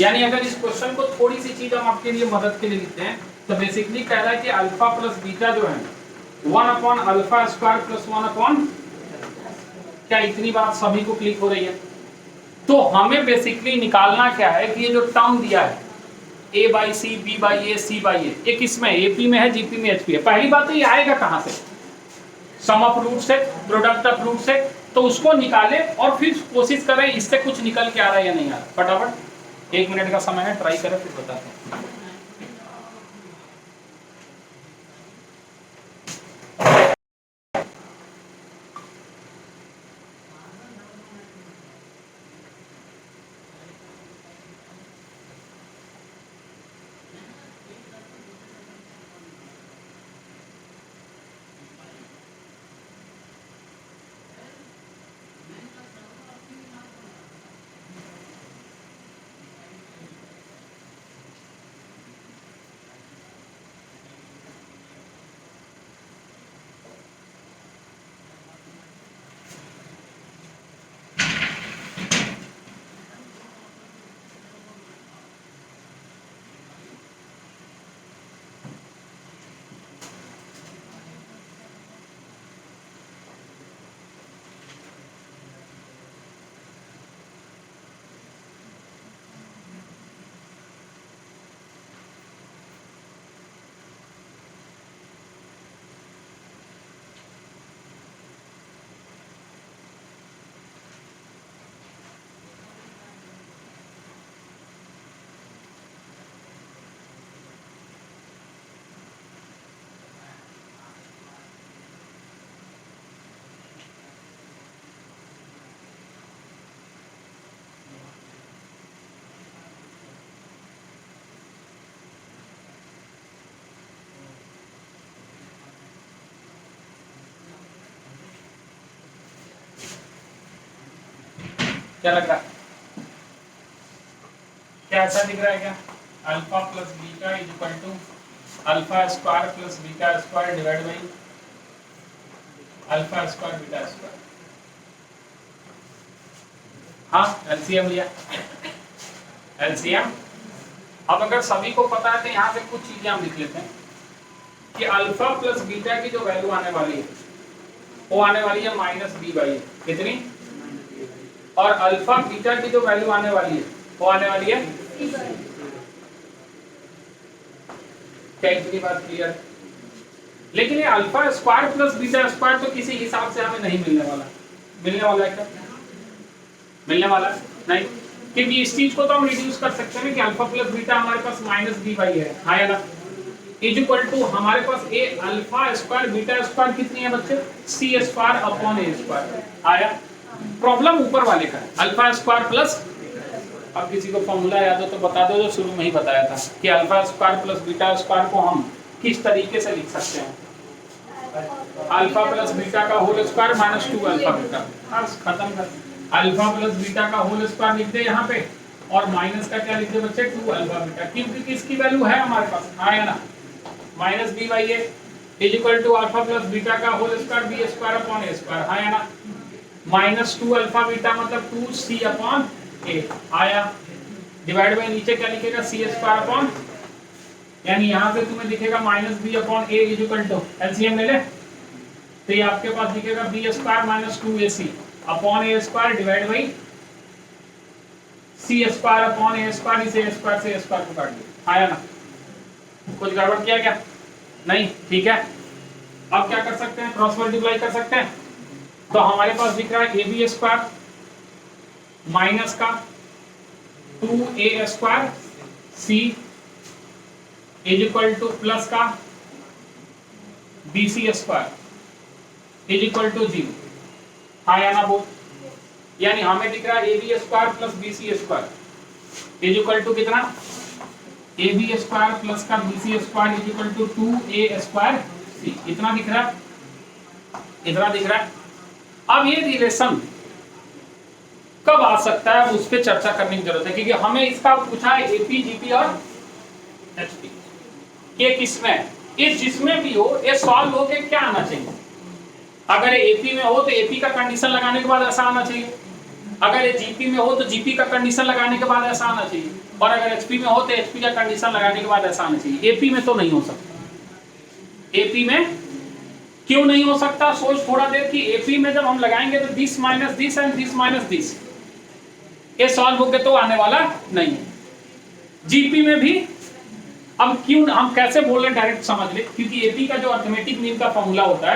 यानी अगर इस क्वेश्चन को थोड़ी सी चीज हम आपके लिए मदद के लिए लिखते हैं तो बेसिकली कह रहा है कि अल्फा प्लस बीटा जो है 1 अल्फा स्क्वायर प्लस 1, क्या इतनी बात सभी को क्लिक हो रही है? तो हमें बेसिकली निकालना क्या है कि ये जो टर्म दिया है a by c, b by a, c by a, ये किसमें है? AP में है, GP में, HP है। पहली बात तो ये आएगा कहाँ से? सम ऑफ रूट से, प्रोडक्ट ऑफ रूट से, तो उसको निकाले और फिर कोशिश करें इससे कुछ निकल के आ रहा है या नहीं आ रहा। फटाफट 1 मिनट का समय है, ट्राई करें फिर बताते हैं। क्या लग रहा है? क्या ऐसा दिख रहा है क्या? Alpha plus beta is equal to alpha square plus beta square divide by alpha square beta square. हाँ, एलसीएम लिया, एलसीएम। अब अगर सभी को पता है तो यहाँ पे कुछ चीजें हम लिख लेते हैं कि अल्फा प्लस बीटा की जो वैल्यू आने वाली है वो आने वाली है -b/a। कितनी? और अल्फा बीटा की जो वैल्यू आने वाली है वो आने वाली है, क्या इतनी बात क्लियर? लेकिन ये alpha square plus beta square तो किसी हिसाब से हमें नहीं मिलने वाला। मिलने वाला है क्या? मिलने वाला है नहीं, क्योंकि इस चीज को तो हम रिड्यूस कर सकते हैं कि अल्फा प्लस बीटा हमारे पास -b/a है, आया ना, इज इक्वल टू हमारे पास a alpha square beta square कितनी है बच्चे? c square upon a square. आया? प्रॉब्लम ऊपर वाले का है, अल्फा स्क्वायर प्लस, अब किसी को फॉर्मूला याद हो तो बता दो, जो शुरू में ही बताया था कि alpha square plus beta square को हम किस तरीके से लिख सकते हैं? अल्फा प्लस बीटा का होल स्क्वायर -2 अल्फा बीटा, बस खत्म कर। अल्फा प्लस बीटा का होल स्क्वायर लिख दे यहाँ पे और माइनस का क्या लिख दे बच्चे? 2 अल्फा बीटा, क्योंकि किसकी वैल्यू है हमारे पास, आया ना, -b/a is equal to alpha plus beta का whole square b square upon a square, हाँ या ना। -2 अल्फा बीटा मतलब 2c अपॉन ए आया, डिवाइड बाय नीचे क्या लिखेगा c स्क्वायर अपॉन, यानी यहां से तुम्हें दिखेगा -b upon a is equal to LCM ले ले, तो ये आपके पास दिखेगा b square -2ac upon a square divide by c square upon a square, इसे a स्क्वायर से a स्क्वायर को काट दिया, आया ना। कुछ गड़बड़ किया क्या? नहीं, ठीक है। अब क्या कर सकते हैं, क्रॉस मल्टीप्लाई कर सकते हैं। तो हमारे पास दिख रहा है ab स्क्वायर माइनस का 2a square c is equal to plus का bc square is equal to 0, हाँ या ना बोल। यानी हमें दिख रहा है ab square plus bc square is equal to कितना, ab स्क्वायर प्लस का bc square is equal to 2a square c, इतना दिख रहा है, इतना दिख रहा है। अब ये रिलेशन कब आ सकता है उस पर चर्चा करने की जरूरत है, क्योंकि हमें इसका पूछा है एपी जीपी और एचपी, ये किसमें, ये जिसमें भी हो ये सॉल्व हो के क्या आना चाहिए। अगर ये एपी में हो तो एपी का कंडीशन लगाने के बाद ऐसा आना चाहिए, अगर ये जीपी में हो तो जीपी का कंडीशन लगाने के बाद ऐसा आना चाहिए, और अगर एचपी में हो तो एचपी का कंडीशन लगाने के बाद ऐसा आना चाहिए। एपी में तो नहीं हो सकता। एपी में क्यों नहीं हो सकता, सोच थोड़ा देर कि एपी में जब हम लगाएंगे तो this minus this and this minus this, ये सॉल्व होके तो आने वाला नहीं है। जीपी में भी अब क्यों, हम कैसे बोल रहे हैं डायरेक्ट समझ ले, क्योंकि एपी का जो अर्थमेटिक मीन का फॉर्मूला होता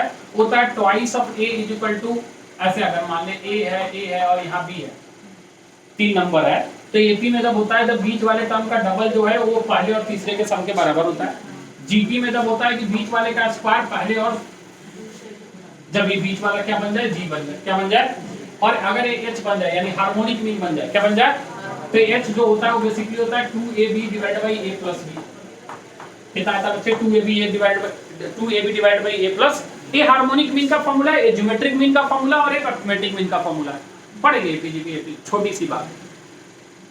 है twice of a is equal to, ऐसे अगर मान ले ए है और यहाँ बी है, 3 नंबर है, तो एपी में जब होता है जब बीच वाले टर्म का डबल जो है वो पहले और तीसरे के सम के बराबर होता है। जीपी में जब होता है कि बीच वाले का स्क्वायर पहले और, जब ये बीच वाला क्या बन जाए, जी बन जाए, क्या बन जाए, और अगर ये एच बन जाए यानी हार्मोनिक मीन बन जाए, क्या बन जाए, तो एच जो होता है वो बेसिकली होता है 2ab divide by a plus b, कितना आता है बच्चे, 2ab divide by a plus, ये हार्मोनिक मीन का फॉर्मूला है, ज्योमेट्रिक मीन का फॉर्मूला और एक अर्थमेटिक मीन का फॉर्मूला है। पढ़ेंगे एपीजीपी एपी, छोटी सी बात है।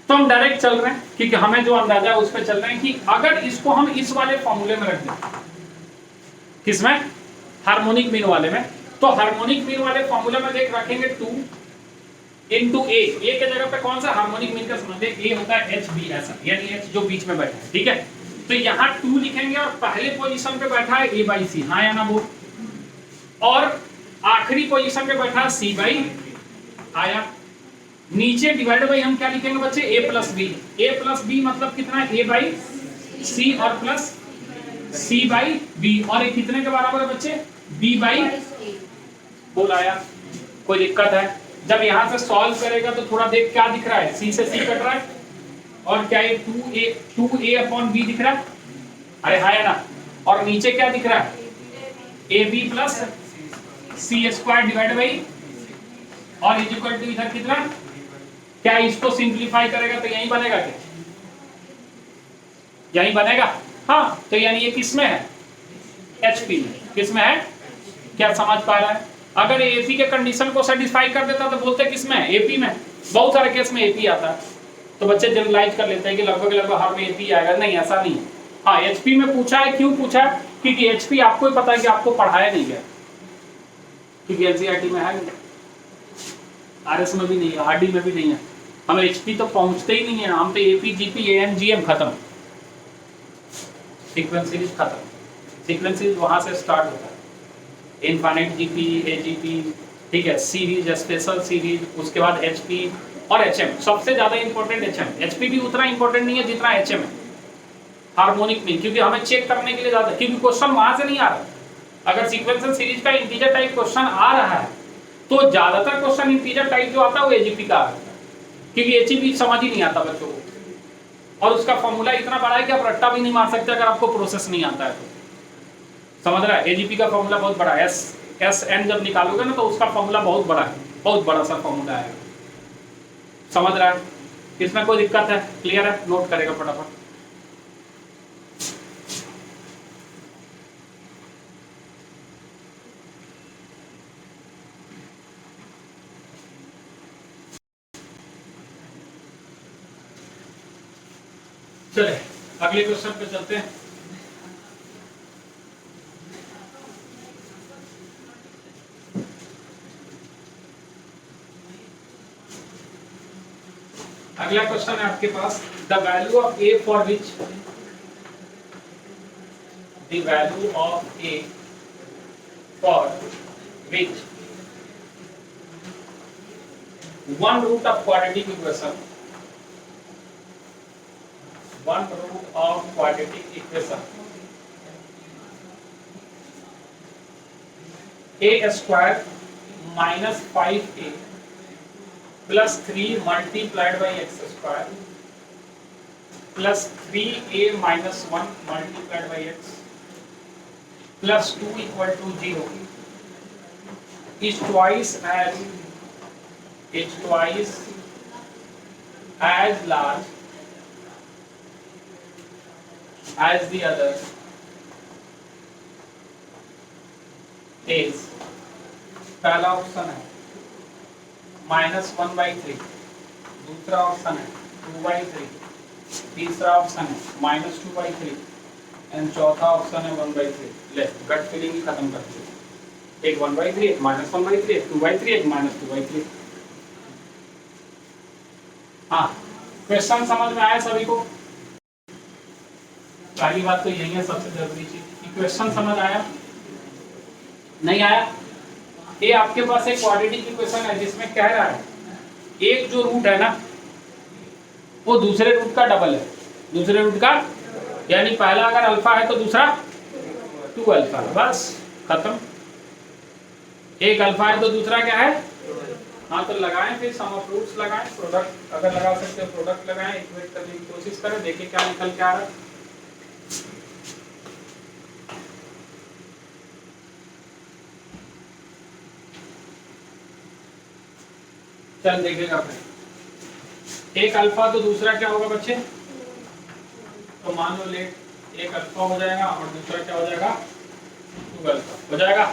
तो हम डायरेक्ट चल रहे हैं क्योंकि हमें जो अंदाजा है उस पर चल रहे हैं कि अगर इसको हम इस वाले फॉर्मूले में रख दें, किसमें, हार्मोनिक मीन वाले में, तो हार्मोनिक मीन वाले फॉर्मूले में देख रखेंगे 2 into a, a के जगह पे कौन सा हार्मोनिक मीन का समझ ले, a होता है h b ऐसा, यानी h जो बीच में बैठा है, ठीक है। तो यहाँ 2 लिखेंगे और पहले पोजीशन पे बैठा है a by c, हाँ या ना बोल, और आखिरी पोजीशन पे बैठा है c by, आया। नीचे डिवाइड बाई हम क्या लिखेंगे बच्चे, a प्लस b मतलब कितना, a by c और प्लस c by b, और ये कितने के बराबर है बच्चे, b by, बोल आया, कोई दिक्कत है। जब यहां से सॉल्व करेगा तो थोड़ा देख क्या दिख रहा है, c से c कट रहा है, और क्या ये 2a अपॉन b दिख रहा है, अरे हाँ या ना, और नीचे क्या दिख रहा है, ab plus c square divide by, और इज इक्वल टू इधर कितना, क्या इसको सिंप्लीफाई करेगा तो यही बनेगा, क्या यही बनेगा, हाँ। तो यानी ये किसमें है, एचपी में, किसमें है, क्या समझ पा रहा है। अगर एपी के कंडीशन को सेटिस्फाई कर देता तो बोलते किसमें है, एपी में। बहुत सारे केस में एपी आता है, तो बच्चे जनरलाइज कर लेते हैं कि लगभग हर में एपी आएगा, नहीं ऐसा नहीं है। हाँ, एचपी में पूछा है, क्यों पूछा है, क्योंकि एचपी आपको ही पता है कि आपको पढ़ाया नहीं गया, क्योंकि एनसीईआरटी में है नहीं, आरएस में भी नहीं है, आरडी में भी नहीं है, हम एचपी तो पहुंचते ही नहीं है, हम तो एपी जीपी एएन जीएम खत्म, सीक्वेंस सीरीज खत्म। सीक्वेंस सीरीज वहां से स्टार्ट होता है, इनफाइनाइट जीपी, एजीपी, ठीक है, सीरीज, स्पेशल सीरीज, उसके बाद एचपी और एचएम। सबसे ज्यादा इंपॉर्टेंट एचएम, एचपी भी उतना इंपॉर्टेंट नहीं है जितना एचएम है, हार्मोनिक मीन, क्योंकि हमें चेक करने के लिए ज्यादा, क्योंकि क्वेश्चन वहां से नहीं आ रहा। अगर सीक्वेंशियल सीरीज का इंटीजर टाइप क्वेश्चन आ रहा है तो ज्यादातर क्वेश्चन इंटीजर टाइप जो आता है वो एजीपी का आता है, क्योंकि एचपी समझ ही नहीं आता बच्चों को, और उसका फॉर्मूला इतना बड़ा है कि आप रट्टा भी नहीं मार सकते अगर आपको प्रोसेस नहीं आता है तो, समझ रहा है। एजीपी का फॉर्मूला बहुत बड़ा है, एस एन जब निकालोगे ना तो उसका फॉर्मूला बहुत बड़ा है, बहुत बड़ा सा फॉर्मूला है, समझ रहा है। इसमें कोई दिक्कत है, क्लियर है, नोट करेगा फटाफट। चले अगले क्वेश्चन पे चलते हैं। अगला क्वेश्चन है आपके पास, the value of a for which the value of a for which one root of quadratic equation, one root of quadratic equation a square minus 5a plus 3 multiplied by x square plus 3a minus 1 multiplied by x plus 2 equal to 0 is twice as large as the other is, पहला option है -1/3, दूसरा option है 2/3, तीसरा option है -2/3 and चौथा option है 1/3। ले gut feeling ही खत्म कर दी, एक 1/3, एक -1/3, एक 2/3, एक -2/3। हाँ, क्वेश्चन समझ में आया सभी को? पहली बात तो यही है सबसे जरूरी चीज कि क्वेश्चन समझ आया, नहीं आया? ये आपके पास एक क्वाड्रेटिक इक्वेशन है जिसमें कह रहा है एक जो रूट है ना वो दूसरे रूट का डबल है, दूसरे रूट का, यानी पहला अगर अल्फा है तो दूसरा 2 अल्फा, बस खत्म। एक अल्फा है तो दूसरा क्या है? हाँ, तो लगाएं फिर सम ऑफ रूट्स लगाएं, प्रोडक्ट अगर लगा सकते हो प्रोडक्ट लगाएं, इक्वेट करने की कोशिश करें, देखिए क्या निकल के आ रहा है। चल देखेगा फिर, एक अल्फा तो दूसरा क्या होगा बच्चे? तो मान लो लेट एक अल्फा हो जाएगा और दूसरा क्या हो जाएगा? 2 अल्फा हो जाएगा।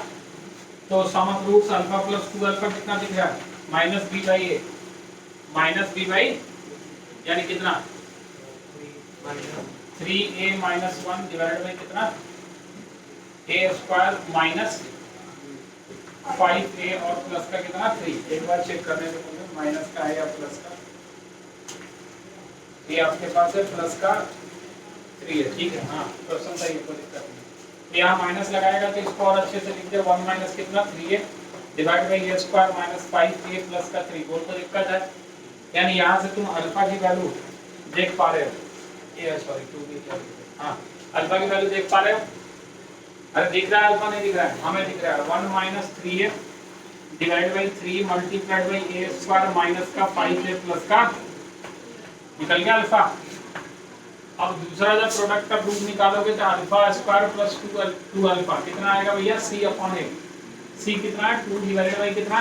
तो sum of roots alpha plus 2 alpha कितना दिख रहा है? -b/a, -b/ यानी कितना? 3a - 1 डिवाइड बाय कितना? a स्क्वायर माइनस 5a और प्लस का कितना? 3। एक बार चेक करने से पहले माइनस का है या प्लस का? ये आपके पास है प्लस का 3 है, ठीक है। हाँ, क्वेश्चन सही है, कोई दिक्कत नहीं। यहाँ माइनस लगाएगा तो इसको और अच्छे से लिख दे, 1 माइनस कितना? 3a divide by a square minus 5a plus का 3। बोल तो दिक्कत है, यानी यहाँ से तुम अल्फा की वैल्यू देख पा रहे हो, ये सॉरी 2b, हाँ अल्फा की वैल्यू देख पा रहे हो? अरे दिख रहा है? अल्फा नहीं दिख रहा है, हमें दिख रहा है 1 minus 3a divide by 3 multiplied by a square minus का 5a प्लस का, निकल गया अल्फा। अब दूसरा जब प्रोडक्ट का रूट निकालोगे तो अल्फा स्क्वायर प्लस 2 अल्फा कितना आएगा भैया? c/a। c कितना है? 2 डिवाइडेड बाई कितना?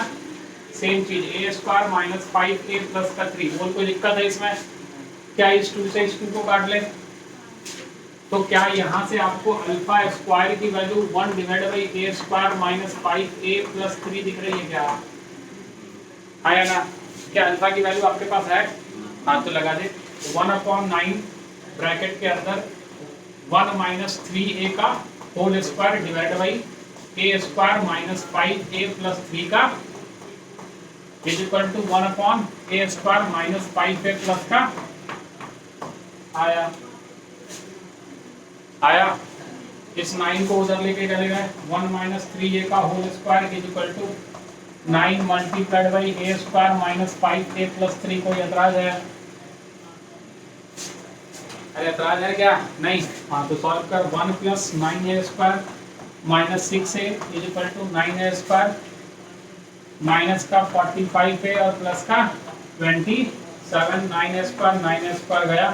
सेम चीज a square minus 5a plus का 3। बोल कोई दिक्कत है इसमें? क्या इस 2 से इस 2 को काट ले? तो क्या यहाँ से आपको अल्फा स्क्वायर की value 1 divided by a square minus 5a plus 3 दिख रही है क्या? आया ना? क्या अल्फा की वैल्यू आपके पास है? हाँ, तो लगा दे 1/9 ब्रैकेट के अंदर 1 माइनस 3a का whole square divide by a square minus 5a plus 3 का is equal to 1/a square minus 5a plus का। आया? इस 9 को उधर लेके चले गए, 1 माइनस 3a का whole square is equal to 9 multiplied by a square minus 5a plus 3। कोई एतराज है? अरे एतराज है क्या? नहीं। हाँ, तो सॉल्व कर। 1 plus 9a square minus 6a is equal to 9a square minus का 45a और प्लस का 27। 9a स्क्वायर गया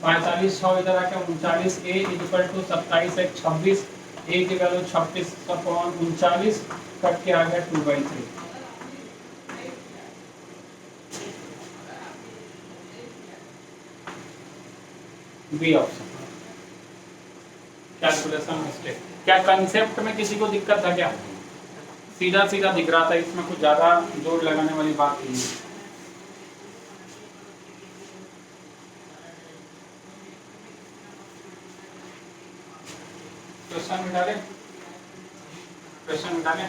45, 6 इधर आके 39a इज इक्वल टू 27 एक 26, a की वैल्यू 26/39 कट के आ गया 2/3। B option, calculation mistake. क्या कंसेप्ट में किसी को दिक्कत है क्या? सीधा सीधा दिख रहा था, इसमें कुछ ज्यादा जोर लगाने वाली बात नहीं है। क्वेश्चन मिटा ले, क्वेश्चन मिटा ले।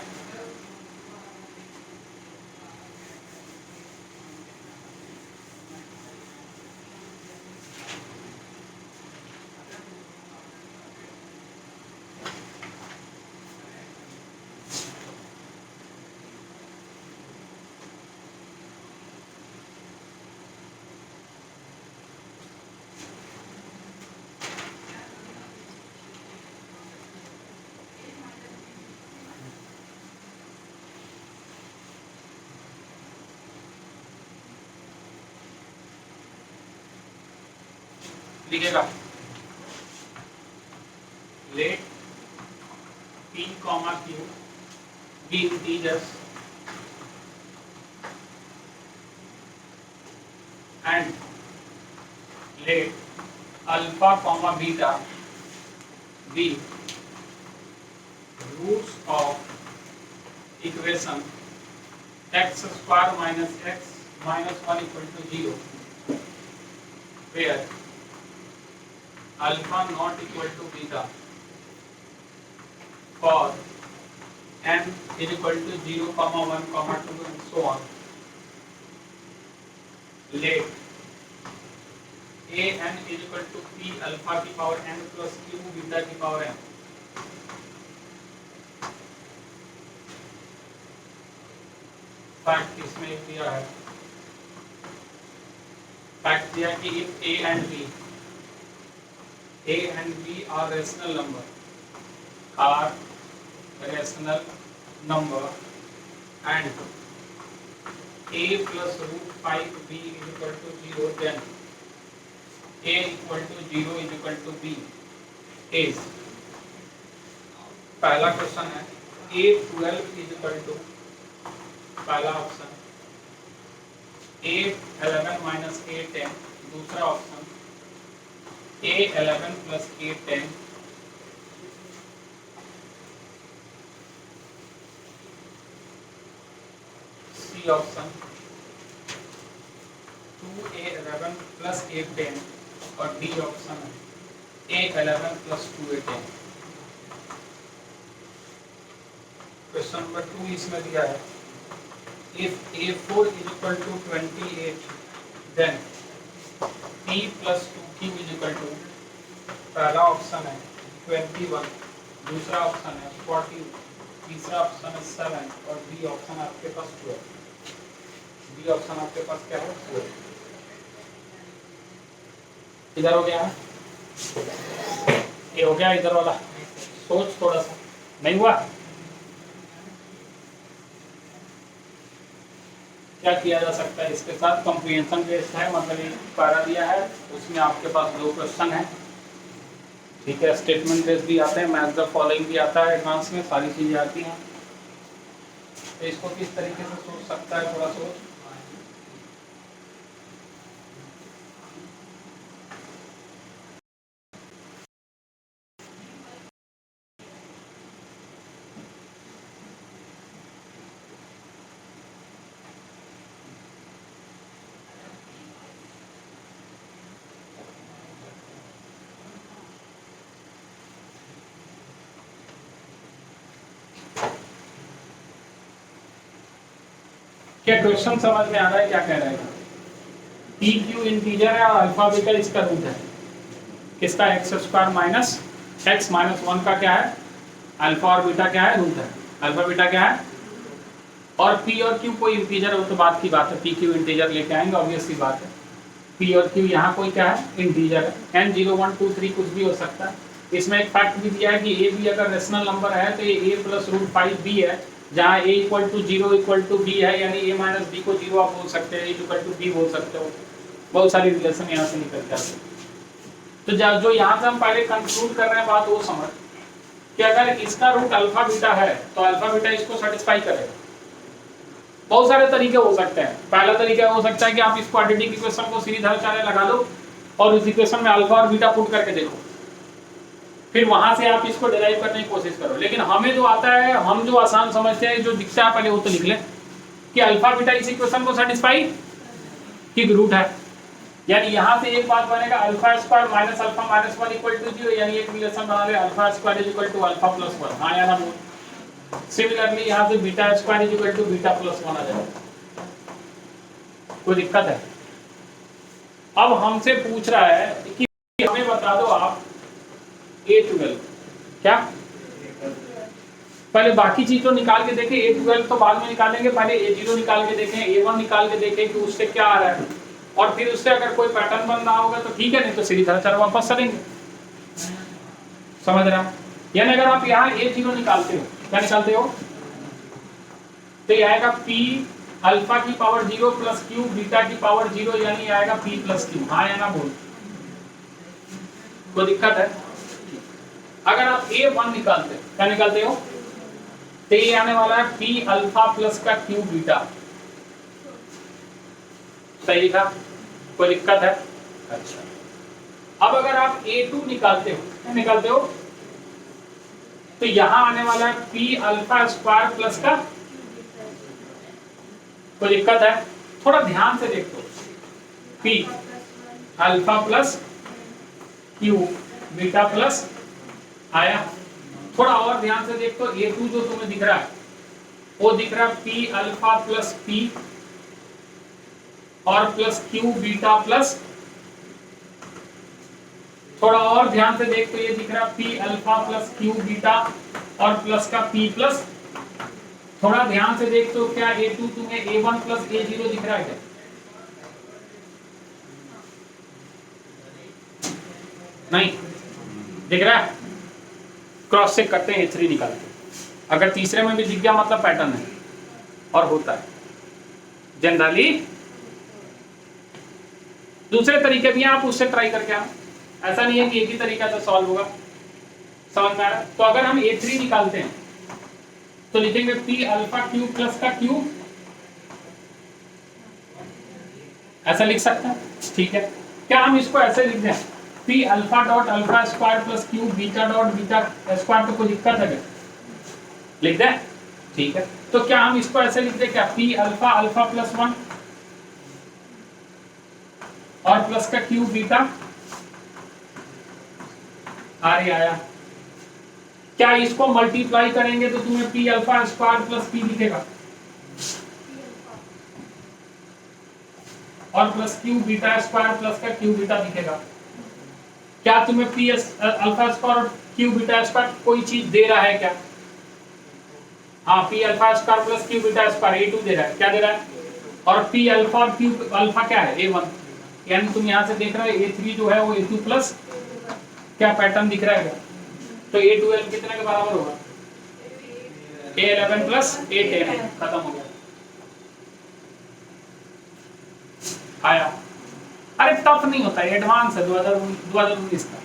लिखेगा let p comma q be integers and let alpha comma beta be roots of equation x square minus x minus 1 equal to 0 where alpha not equal to beta for n is equal to 0 comma 1 comma 2 and so on. Let a n is equal to p alpha की power n plus q beta की power n. Fact इसमें दिया है, fact दिया कि if a and b are rational number and a plus root 5b is equal to 0 then a equal to 0 is equal to b is पहला question है a12 is equal to पहला option A11 minus A10, दूसरा option A11 plus A10, C option 2A11 plus A10 और D option A11 plus 2A10। Question number 2 इसमें दिया है if A4 is equal to 28 then P plus 2Q is equal to पहला option है 21, दूसरा option है 40, तीसरा ऑप्शन है 7 और डी ऑप्शन आपके पास 12। डी ऑप्शन आपके पास क्या है 12। इधर हो गया, ये हो गया इधर वाला, सोच थोड़ा सा, नहीं हुआ? क्या किया जा सकता है इसके साथ? कंप्रीहेंशन बेस्ड है, मतलब एक पैरा दिया है उसमें आपके पास 2 क्वेश्चन है, ठीक है। स्टेटमेंट बेस्ड भी आते हैं, मैच द फॉलोइंग भी आता है, एडवांस में सारी चीजें आती हैं। तो इसको किस तरीके से सोच सकता है, थोड़ा सोच। क्या क्वेश्चन समझ में आ रहा है? क्या कह रहा है? पी क्यू इंटीजर है और अल्फा बीटा इसका रूट है, किसका? X square minus x minus 1 का क्या है? अल्फा और बीटा क्या है? रूट है। अल्फा बीटा क्या है? और पी और क्यू कोई इंटीजर हो तो बात की बात है, पी क्यू इंटीजर लेके आएंगे, ऑब्वियस सी बात है। पी और क्यू यहाँ कोई क्या है? इंटीजर है। एन 0 1 2 3 कुछ भी हो सकता है। इसमें एक फैक्ट भी दिया है कि ए बी अगर रेशनल नंबर है तो ये ए प्लस रूट 5 बी है, जहाँ a equal to 0 equal to b है, यानी a माइनस बी को 0 आप बोल सकते हैं, a इक्वल टू बी बोल सकते हो। बहुत सारी रिलेशन यहाँ से निकल जाते हैं। तो जो यहाँ से हम पहले कंक्लूड कर रहे हैं बात वो समझ कि अगर इसका रूट अल्फा बीटा है तो अल्फा बीटा इसको सेटिस्फाई करेगा। बहुत सारे तरीके हो सकते हैं। पहला तरीका हो सकता है कि आप इस क्वाड्रेटिक इक्वेशन को सीरीधराचार्य लगा लो और उस इक्वेशन में अल्फा और बीटा पुट करके देखो, फिर वहां से आप इसको डिराइव करने की कोशिश करो। लेकिन हमें जो आता है, हम जो आसान समझते हैं, जो दिखता है पहले वो तो लिख ले कि अल्फा बीटा इस इक्वेशन को सेटिस्फाई की रूट है। यानी यहाँ से एक बात बनेगा alpha square minus alpha minus 1 equal to 0, यानी एक रिलेशन बना ले alpha square is equal to alpha plus 1। हाँ या ना बोल? सिमिलरली यहाँ से beta square is equal to beta plus 1 आ जाएगा। कोई दिक्कत है? अब हमसे पूछ रहा है कि हमें बता दो आप A12 क्या, पहले बाकी चीज तो निकाल के देखें, A12 तो बाद में निकालेंगे, पहले A0 निकाल के देखें, A1 निकाल के देखें कि उससे क्या आ रहा है, और फिर उससे अगर कोई पैटर्न बन रहा होगा तो ठीक है, नहीं तो सीरीधराचार्य वापस चलेंगे। समझ रहा? यानी अगर आप यहाँ A0 निकालते हो, क्या निकालते हो? तो ये आएगा P अल्फा की पावर 0 प्लस Q बीटा की पावर 0, यानी आएगा P प्लस Q। हाँ या ना बोल? कोई दिक्कत है? अगर आप A1 निकालते, क्या निकालते हो, तो ये आने वाला है P अल्फा प्लस का Q बीटा। सही था? कोई दिक्कत है? अच्छा, अब अगर आप A2 निकालते हो, क्या निकालते हो, तो यहां आने वाला है P अल्फा स्क्वायर प्लस का, कोई दिक्कत है? थोड़ा ध्यान से देखो, P alpha plus Q beta plus आया। थोड़ा और ध्यान से देख, तो A2 जो तुम्हें दिख रहा है वो दिख रहा है P अल्फा प्लस P और प्लस Q बीटा प्लस, थोड़ा और ध्यान से देख, तो ये दिख रहा है P alpha plus Q beta और प्लस का P प्लस। थोड़ा ध्यान से देख, तो क्या A2 तुम्हें A1 प्लस A0 दिख रहा है क्या? नहीं दिख रहा है? क्रॉस चेक करते हैं, A3 निकालते हैं। अगर तीसरे में भी दिख गया मतलब पैटर्न है और होता है जनरली। दूसरे तरीके भी हैं, आप उससे ट्राई करके आओ, ऐसा नहीं है कि एक ही तरीका से सॉल्व होगा। समझ में आ रहा है? तो अगर हम A3 निकालते हैं तो लिखेंगे P अल्फा Q प्लस का Q, ऐसा लिख सकते हैं, ठीक है? क्या हम इसको ऐसे लिख दें P alpha dot alpha square plus Q beta dot beta square, तो कोई दिक्कत है क्या? लिख दें, ठीक है? तो क्या हम इसको ऐसे लिख दें क्या, P अल्फा अल्फा प्लस 1 और प्लस का Q बीटा, आया। क्या इसको मल्टीप्लाई करेंगे तो तुम्हें P alpha square plus P दिखेगा और plus Q beta square plus का Q बीटा दिखेगा। क्या तुम्हें P अल्फा स्क्वायर और Q बीटा स्क्वायर कोई चीज दे रहा है क्या? हाँ, P alpha square plus Q beta square A2 दे रहा है, क्या दे रहा है? और P अल्फा और Q अल्फा क्या है, A1। यानी तुम यहां से देख रहे हो A3 जो है वो A2 प्लस क्या पैटर्न दिख रहा है क्या? तो A12 कितने के बराबर होगा, A11 प्लस A10, खत्म हो गया। आया? अरे टफ नहीं होता, एडवांस है, 2019 का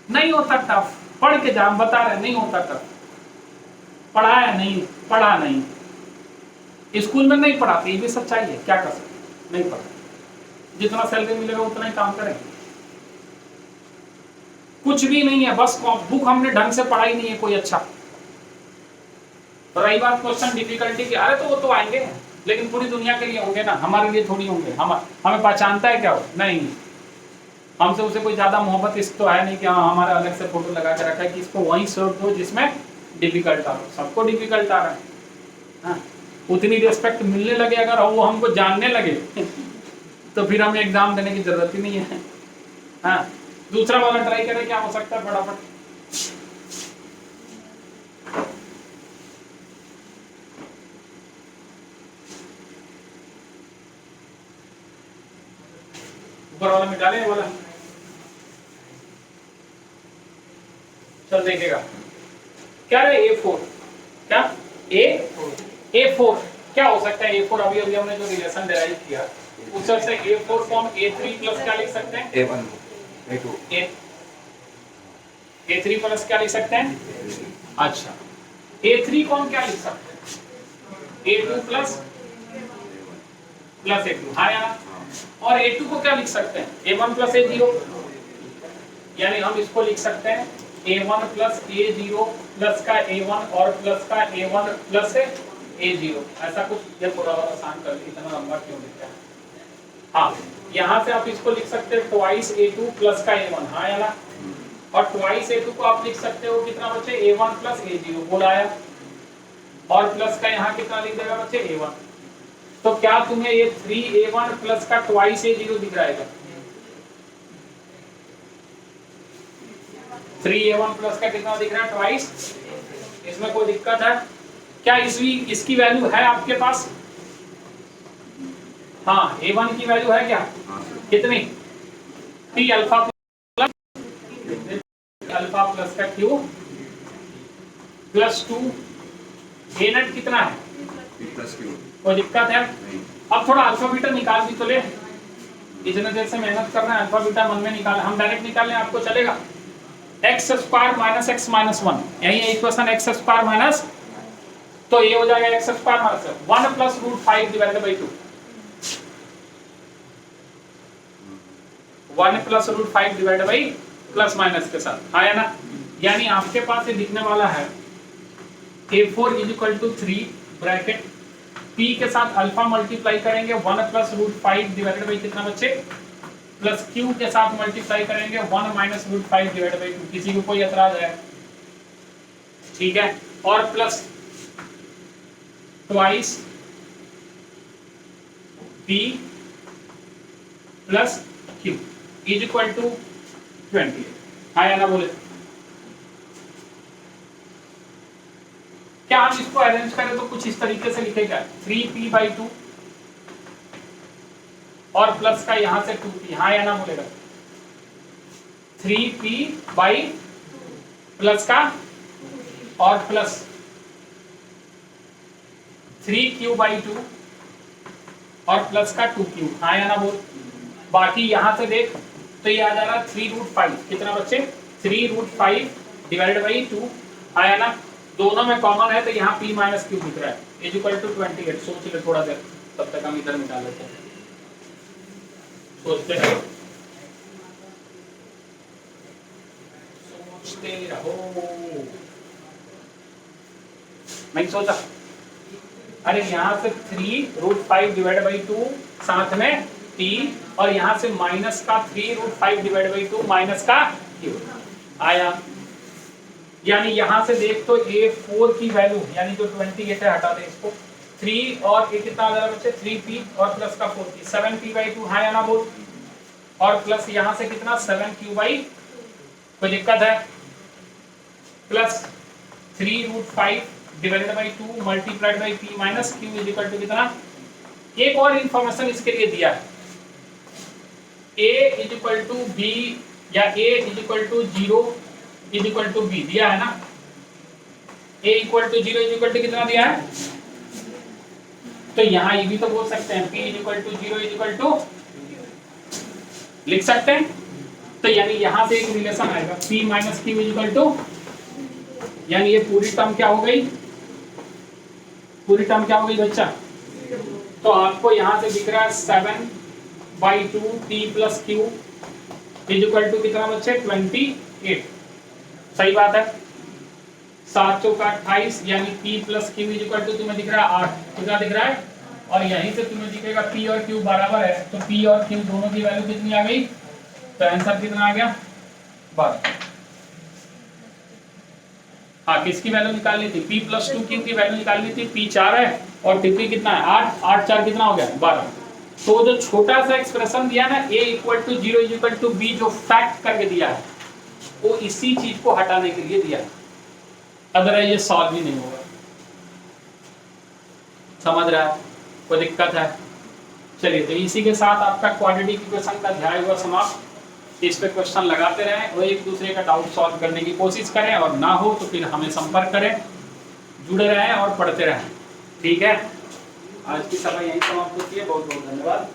नहीं होता टफ, पढ़ के जा, बता रहे नहीं होता टफ। पढ़ाया नहीं, पढ़ा नहीं, स्कूल में नहीं पढ़ाते, ये भी सच्चाई है, क्या कर सकते, नहीं पढ़ा। जितना सैलरी मिलेगा उतना ही काम करेंगे, कुछ भी नहीं है, बस बुक हमने ढंग से पढ़ाई नहीं है कोई अच्छा। रही बात क्वेश्चन डिफिकल्टी की, अरे तो वो तो आएंगे, लेकिन पूरी दुनिया के लिए होंगे ना, हमारे लिए थोड़ी होंगे। हमें पहचानता है क्या वो? नहीं, हमसे उसे कोई ज्यादा मोहब्बत इस तो है नहीं कि हाँ हमारा अलग से फोटो लगा के रखा है कि इसको वहीं सर्व दो जिसमें डिफिकल्ट आ रहा हो। सबको डिफिकल्ट आ रहा है, हाँ? उतनी रिस्पेक्ट मिलने लगे अगर वो हमको जानने लगे तो फिर हमें एग्जाम देने की जरूरत ही नहीं है। हाँ, दूसरा वाला ट्राई करें, क्या हो सकता है फटाफट। ऊपर वाला मिटा लें वाला, चल देखेगा क्या है A4, क्या A4 क्या हो सकता है? A4 अभी अभी हमने जो रिलेशन डिराइव किया उससे से A4 फॉर्म A3 प्लस क्या लिख सकते हैं? A1 A2 A3 प्लस क्या लिख सकते हैं? अच्छा, A3 को हम क्या लिख सकते हैं? A2 प्लस A2, हाँ यार। और A2 को क्या लिख सकते हैं? A1 प्लस A0, यानी हम इसको लिख सकते हैं A1 प्लस A0 प्लस का A1 और प्लस का A1 प्लस A0, ऐसा कुछ। ये थोड़ा और आसान कर ली, इतना लंबा क्यों लिखा है? हाँ, यहाँ से आप इसको लिख सकते हैं ट्वाइस A2 प्लस का A1, हाँ या ना? और ट्वाइस A2 को आप लिख सकते हो कितना बच्चे? A1 प्लस A0 बोलाया, और प्लस का यहाँ कितना लिख देगा बच्चे? A1। तो क्या तुम्हें ये 3A1 प्लस का ट्वाइस A0 दिख रहा है? 3A1 प्लस का कितना दिख रहा है? ट्वाइस। इसमें कोई दिक्कत है क्या? इसकी वैल्यू है आपके पास? हाँ, A1 की वैल्यू है क्या? कितनी? P अल्फा प्लस का Q प्लस 2 A नेट कितना है? P plus Q। कोई दिक्कत है? अब थोड़ा अल्फा बीटा निकाल भी तो ले, इतने देर से मेहनत कर रहे हैं, अल्फा बीटा मन में निकालें, हम डायरेक्ट निकाल लें आपको चलेगा। X square minus x minus 1, यही है इक्वेशन एक्स स्क्वायर माइनस, तो ये हो जाएगा x square minus 1 plus root 5 divided by 2, 1 plus root 5 divided by plus minus के साथ आया ना। यानी आपके पास ये दिखने वाला है a4 is equal to 3 bracket p के साथ अल्फा मल्टीप्लाई करेंगे 1 प्लस रूट 5 डिवाइडेड बाई कितना बच्चे, प्लस q के साथ मल्टीप्लाई करेंगे 1 माइनस रूट 5 डिवाइडेड बाई 2। किसी को कोई एतराज है? ठीक है, और plus twice p plus q is equal to 20। आया ना बोले? क्या हम इसको अरेंज करें तो कुछ इस तरीके से लिखेगा 3p/2 और प्लस का यहां से 2p, हाँ या ना बोलेगा? 3p बाई प्लस का और प्लस 3q/2 और प्लस का 2q, हाँ या ना बोल? बाकी यहां से देख तो ये आ जा रहा 3√5, कितना बच्चे 3√5 डिवाइडेड बाई 2, आया ना? दोनों में कॉमन है तो यहाँ p माइनस क्यू दिख रहा है इज इक्वल टू 28। सोच ले थोड़ा देर, तब तक हम इधर निकाल लेते हैं, सोचते रहो सोचते रहो। नहीं सोचा? अरे यहाँ से 3√5 डिवाइड बाई 2 साथ में p और यहाँ से माइनस का 3√5 डिवाइड बाई 2 माइनस का q आया। यानी यहाँ से देख तो a4 की वैल्यू यानी जो 28 है हटा दे इसको, 3 और ये कितना आ जा रहा है बच्चे 3p और प्लस का 4p 7p/2, हाँ या ना बोल? और प्लस यहाँ से कितना 7q/, कोई दिक्कत है? Plus 3√5 divided by 2 multiplied by p minus q is equal to कितना। एक और इंफॉर्मेशन इसके लिए दिया है, a is equal to b या a is equal to 0 is equal to b दिया है ना। a equal to 0 is equal to कितना दिया है, तो यहाँ ये भी तो बोल सकते हैं p is equal to 0 is equal to, लिख सकते हैं। तो यानी यहाँ से एक रिलेशन आएगा p minus q is equal to, यानी ये पूरी टर्म क्या हो गई, पूरी टर्म क्या हो गई बच्चा? तो आपको यहाँ से दिख रहा है 7/2 p plus q is equal to कितना बच्चे 28। सही बात है, 7 चौका 28 यानी p plus q is equal to तुम्हें दिख रहा है 8, कितना दिख रहा है? और यहीं से तुम्हें दिखेगा p और q बराबर है, तो p और q दोनों की वैल्यू कितनी आ गई, तो आंसर कितना आ गया 12। हाँ, किसकी वैल्यू निकालनी थी? p प्लस 2q की वैल्यू निकालनी थी, p 4 है और tp कितना है 8, 8 4 कितना हो गया 12। तो जो छोटा सा एक्सप्रेशन दिया ना a equal to 0 is equal to b, जो फैक्ट करके दिया है वो इसी चीज को हटाने के लिए दिया है, अदरवाइज ये सॉल्व ही नहीं होगा। समझ रहा है? कोई दिक्कत है? चलिए, तो इसी के साथ आपका क्वाड्रेटिक इक्वेशन का अध्याय हुआ समाप्त। इस पे क्वेश्चन लगाते रहें और एक दूसरे का डाउट सॉल्व करने की कोशिश करें, और ना हो तो फिर हमें संपर्क करें, जुड़े रहें और पढ़ते रहें। ठीक है, आज की सभा यहीं समाप्त होती है। बहुत बहुत धन्यवाद।